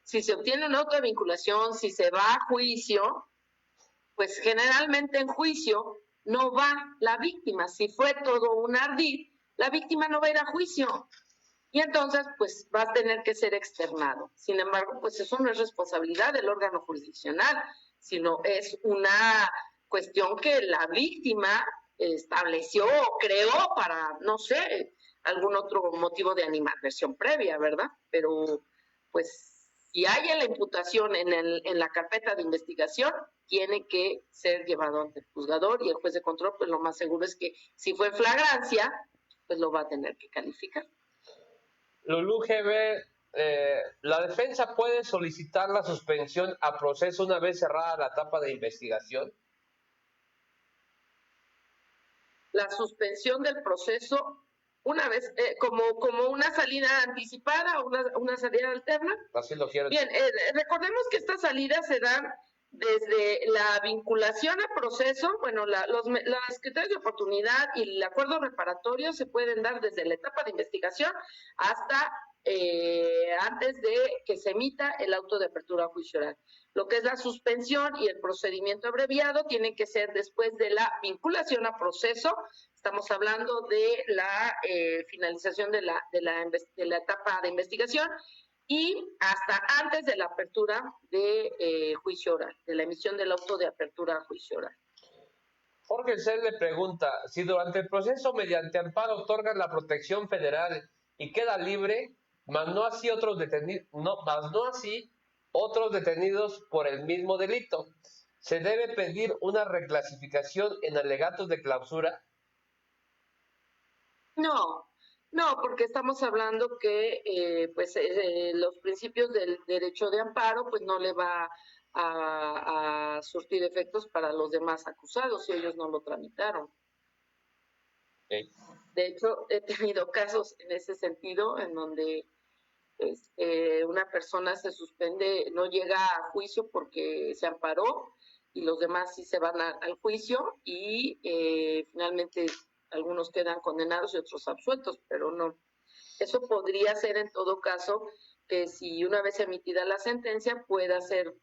S2: Si se obtiene una autovinculación, si se va a juicio, pues generalmente en juicio no va la víctima. Si fue todo un ardid, la víctima no va a ir a juicio. Y entonces, pues va a tener que ser externado. Sin embargo, pues eso no es responsabilidad del órgano jurisdiccional, sino es una cuestión que la víctima estableció o creó para, no sé, algún otro motivo de animadversión previa, ¿verdad? Pero, pues, si hay la imputación en la carpeta de investigación, tiene que ser llevado ante el juzgador y el juez de control, pues lo más seguro es que si fue flagrancia, pues lo va a tener que calificar.
S1: Lulú GB, ¿la defensa puede solicitar la suspensión a proceso una vez cerrada la etapa de investigación?
S2: La suspensión del proceso una vez, como una salida anticipada o una salida alterna.
S1: Así lo quiero.
S2: Bien, recordemos que estas salidas se dan desde la vinculación a proceso, bueno, los criterios de oportunidad y el acuerdo reparatorio se pueden dar desde la etapa de investigación hasta antes de que se emita el auto de apertura a juicio oral. Lo que es la suspensión y el procedimiento abreviado tiene que ser después de la vinculación a proceso. Estamos hablando de la finalización de la etapa de investigación y hasta antes de la apertura de juicio oral, de la emisión del auto de apertura a juicio oral.
S1: Jorge Cel le pregunta, si durante el proceso mediante amparo otorgan la protección federal y queda libre, mas no así otros detenidos por el mismo delito, ¿se debe pedir una reclasificación en alegatos de clausura?
S2: No, porque estamos hablando que los principios del derecho de amparo pues no le va a surtir efectos para los demás acusados si ellos no lo tramitaron.
S1: Okay.
S2: De hecho, he tenido casos en ese sentido en donde una persona se suspende, no llega a juicio porque se amparó y los demás sí se van al juicio y finalmente algunos quedan condenados y otros absueltos, pero no. Eso podría ser en todo caso que si una vez emitida la sentencia pueda ser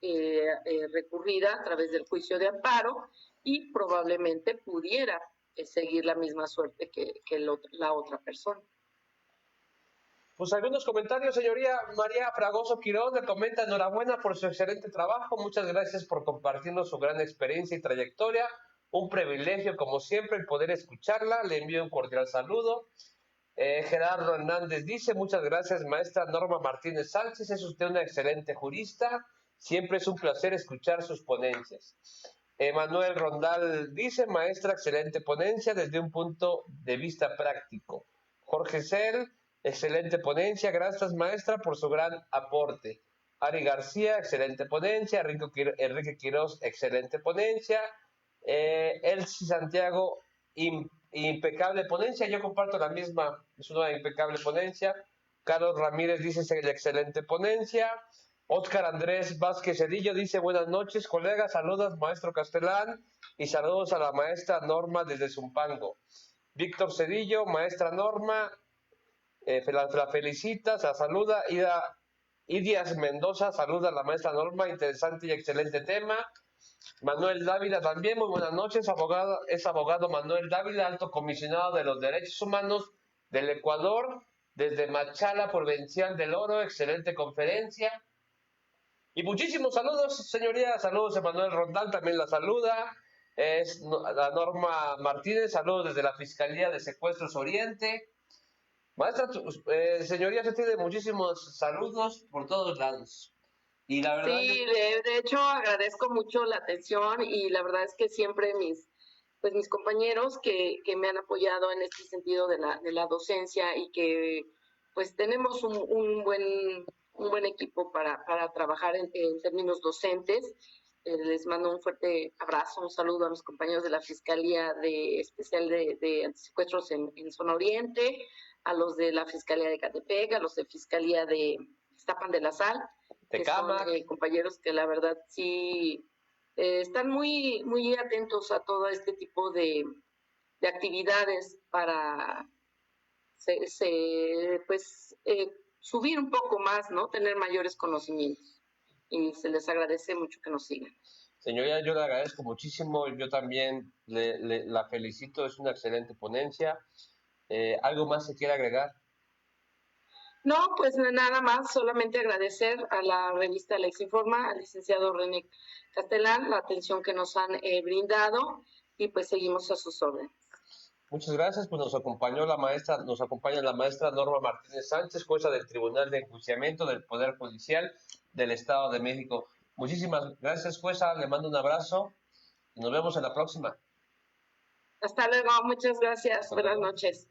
S2: recurrida a través del juicio de amparo y probablemente pudiera seguir la misma suerte que la otra persona.
S1: Pues algunos comentarios, señoría. María Fragoso Quirón le comenta: enhorabuena por su excelente trabajo, muchas gracias por compartirnos su gran experiencia y trayectoria, un privilegio como siempre el poder escucharla, le envío un cordial saludo. Gerardo Hernández dice: muchas gracias, maestra Norma Martínez Sánchez, es usted una excelente jurista, siempre es un placer escuchar sus ponencias. Manuel Rondal dice: maestra, excelente ponencia desde un punto de vista práctico. Jorge Cel: excelente ponencia, gracias maestra por su gran aporte. Ari García: excelente ponencia. Enrique Quiroz: excelente ponencia. Elsie Santiago: impecable ponencia, yo comparto la misma, es una impecable ponencia. Carlos Ramírez dice: excelente ponencia. Óscar Andrés Vázquez Cedillo dice: buenas noches, colegas, saludos maestro Castelán y saludos a la maestra Norma desde Zumpango. Víctor Cedillo: maestra Norma, la felicita, la saluda. Idias Mendoza saluda a la maestra Norma, interesante y excelente tema. Manuel Dávila también, muy buenas noches, es abogado Manuel Dávila, alto comisionado de los derechos humanos del Ecuador, desde Machala, Provincial del Oro, excelente conferencia. Y muchísimos saludos, señoría, saludos a Manuel Rondal, también la saluda, es a Norma Martínez, saludos desde la Fiscalía de Secuestros Oriente. Maestra, señoría, se tiene muchísimos saludos por todos lados. Y la verdad,
S2: sí, de hecho agradezco mucho la atención y la verdad es que siempre mis compañeros que me han apoyado en este sentido de la docencia y que pues tenemos un buen equipo para trabajar en términos docentes. Les mando un fuerte abrazo, un saludo a mis compañeros de la Fiscalía Especial de Antisecuestros en Zona Oriente, a los de la Fiscalía de Catepec, a los de Fiscalía de Iztapan de la Sal, que son compañeros que la verdad sí están muy, muy atentos a todo este tipo de actividades para subir un poco más, ¿no? Tener mayores conocimientos. Y se les agradece mucho que nos sigan.
S1: Señoría, yo le agradezco muchísimo, yo también la felicito, es una excelente ponencia. ¿Algo más se quiere agregar?
S2: No, pues nada más, solamente agradecer a la revista Lex Informa, al licenciado René Castelán, la atención que nos han brindado y pues seguimos a sus órdenes.
S1: Muchas gracias, pues nos acompaña la maestra Norma Martínez Sánchez, jueza del Tribunal de Enjuiciamiento del Poder Judicial del Estado de México. Muchísimas gracias, jueza, le mando un abrazo y nos vemos en la próxima.
S2: Hasta luego, muchas gracias, buenas noches.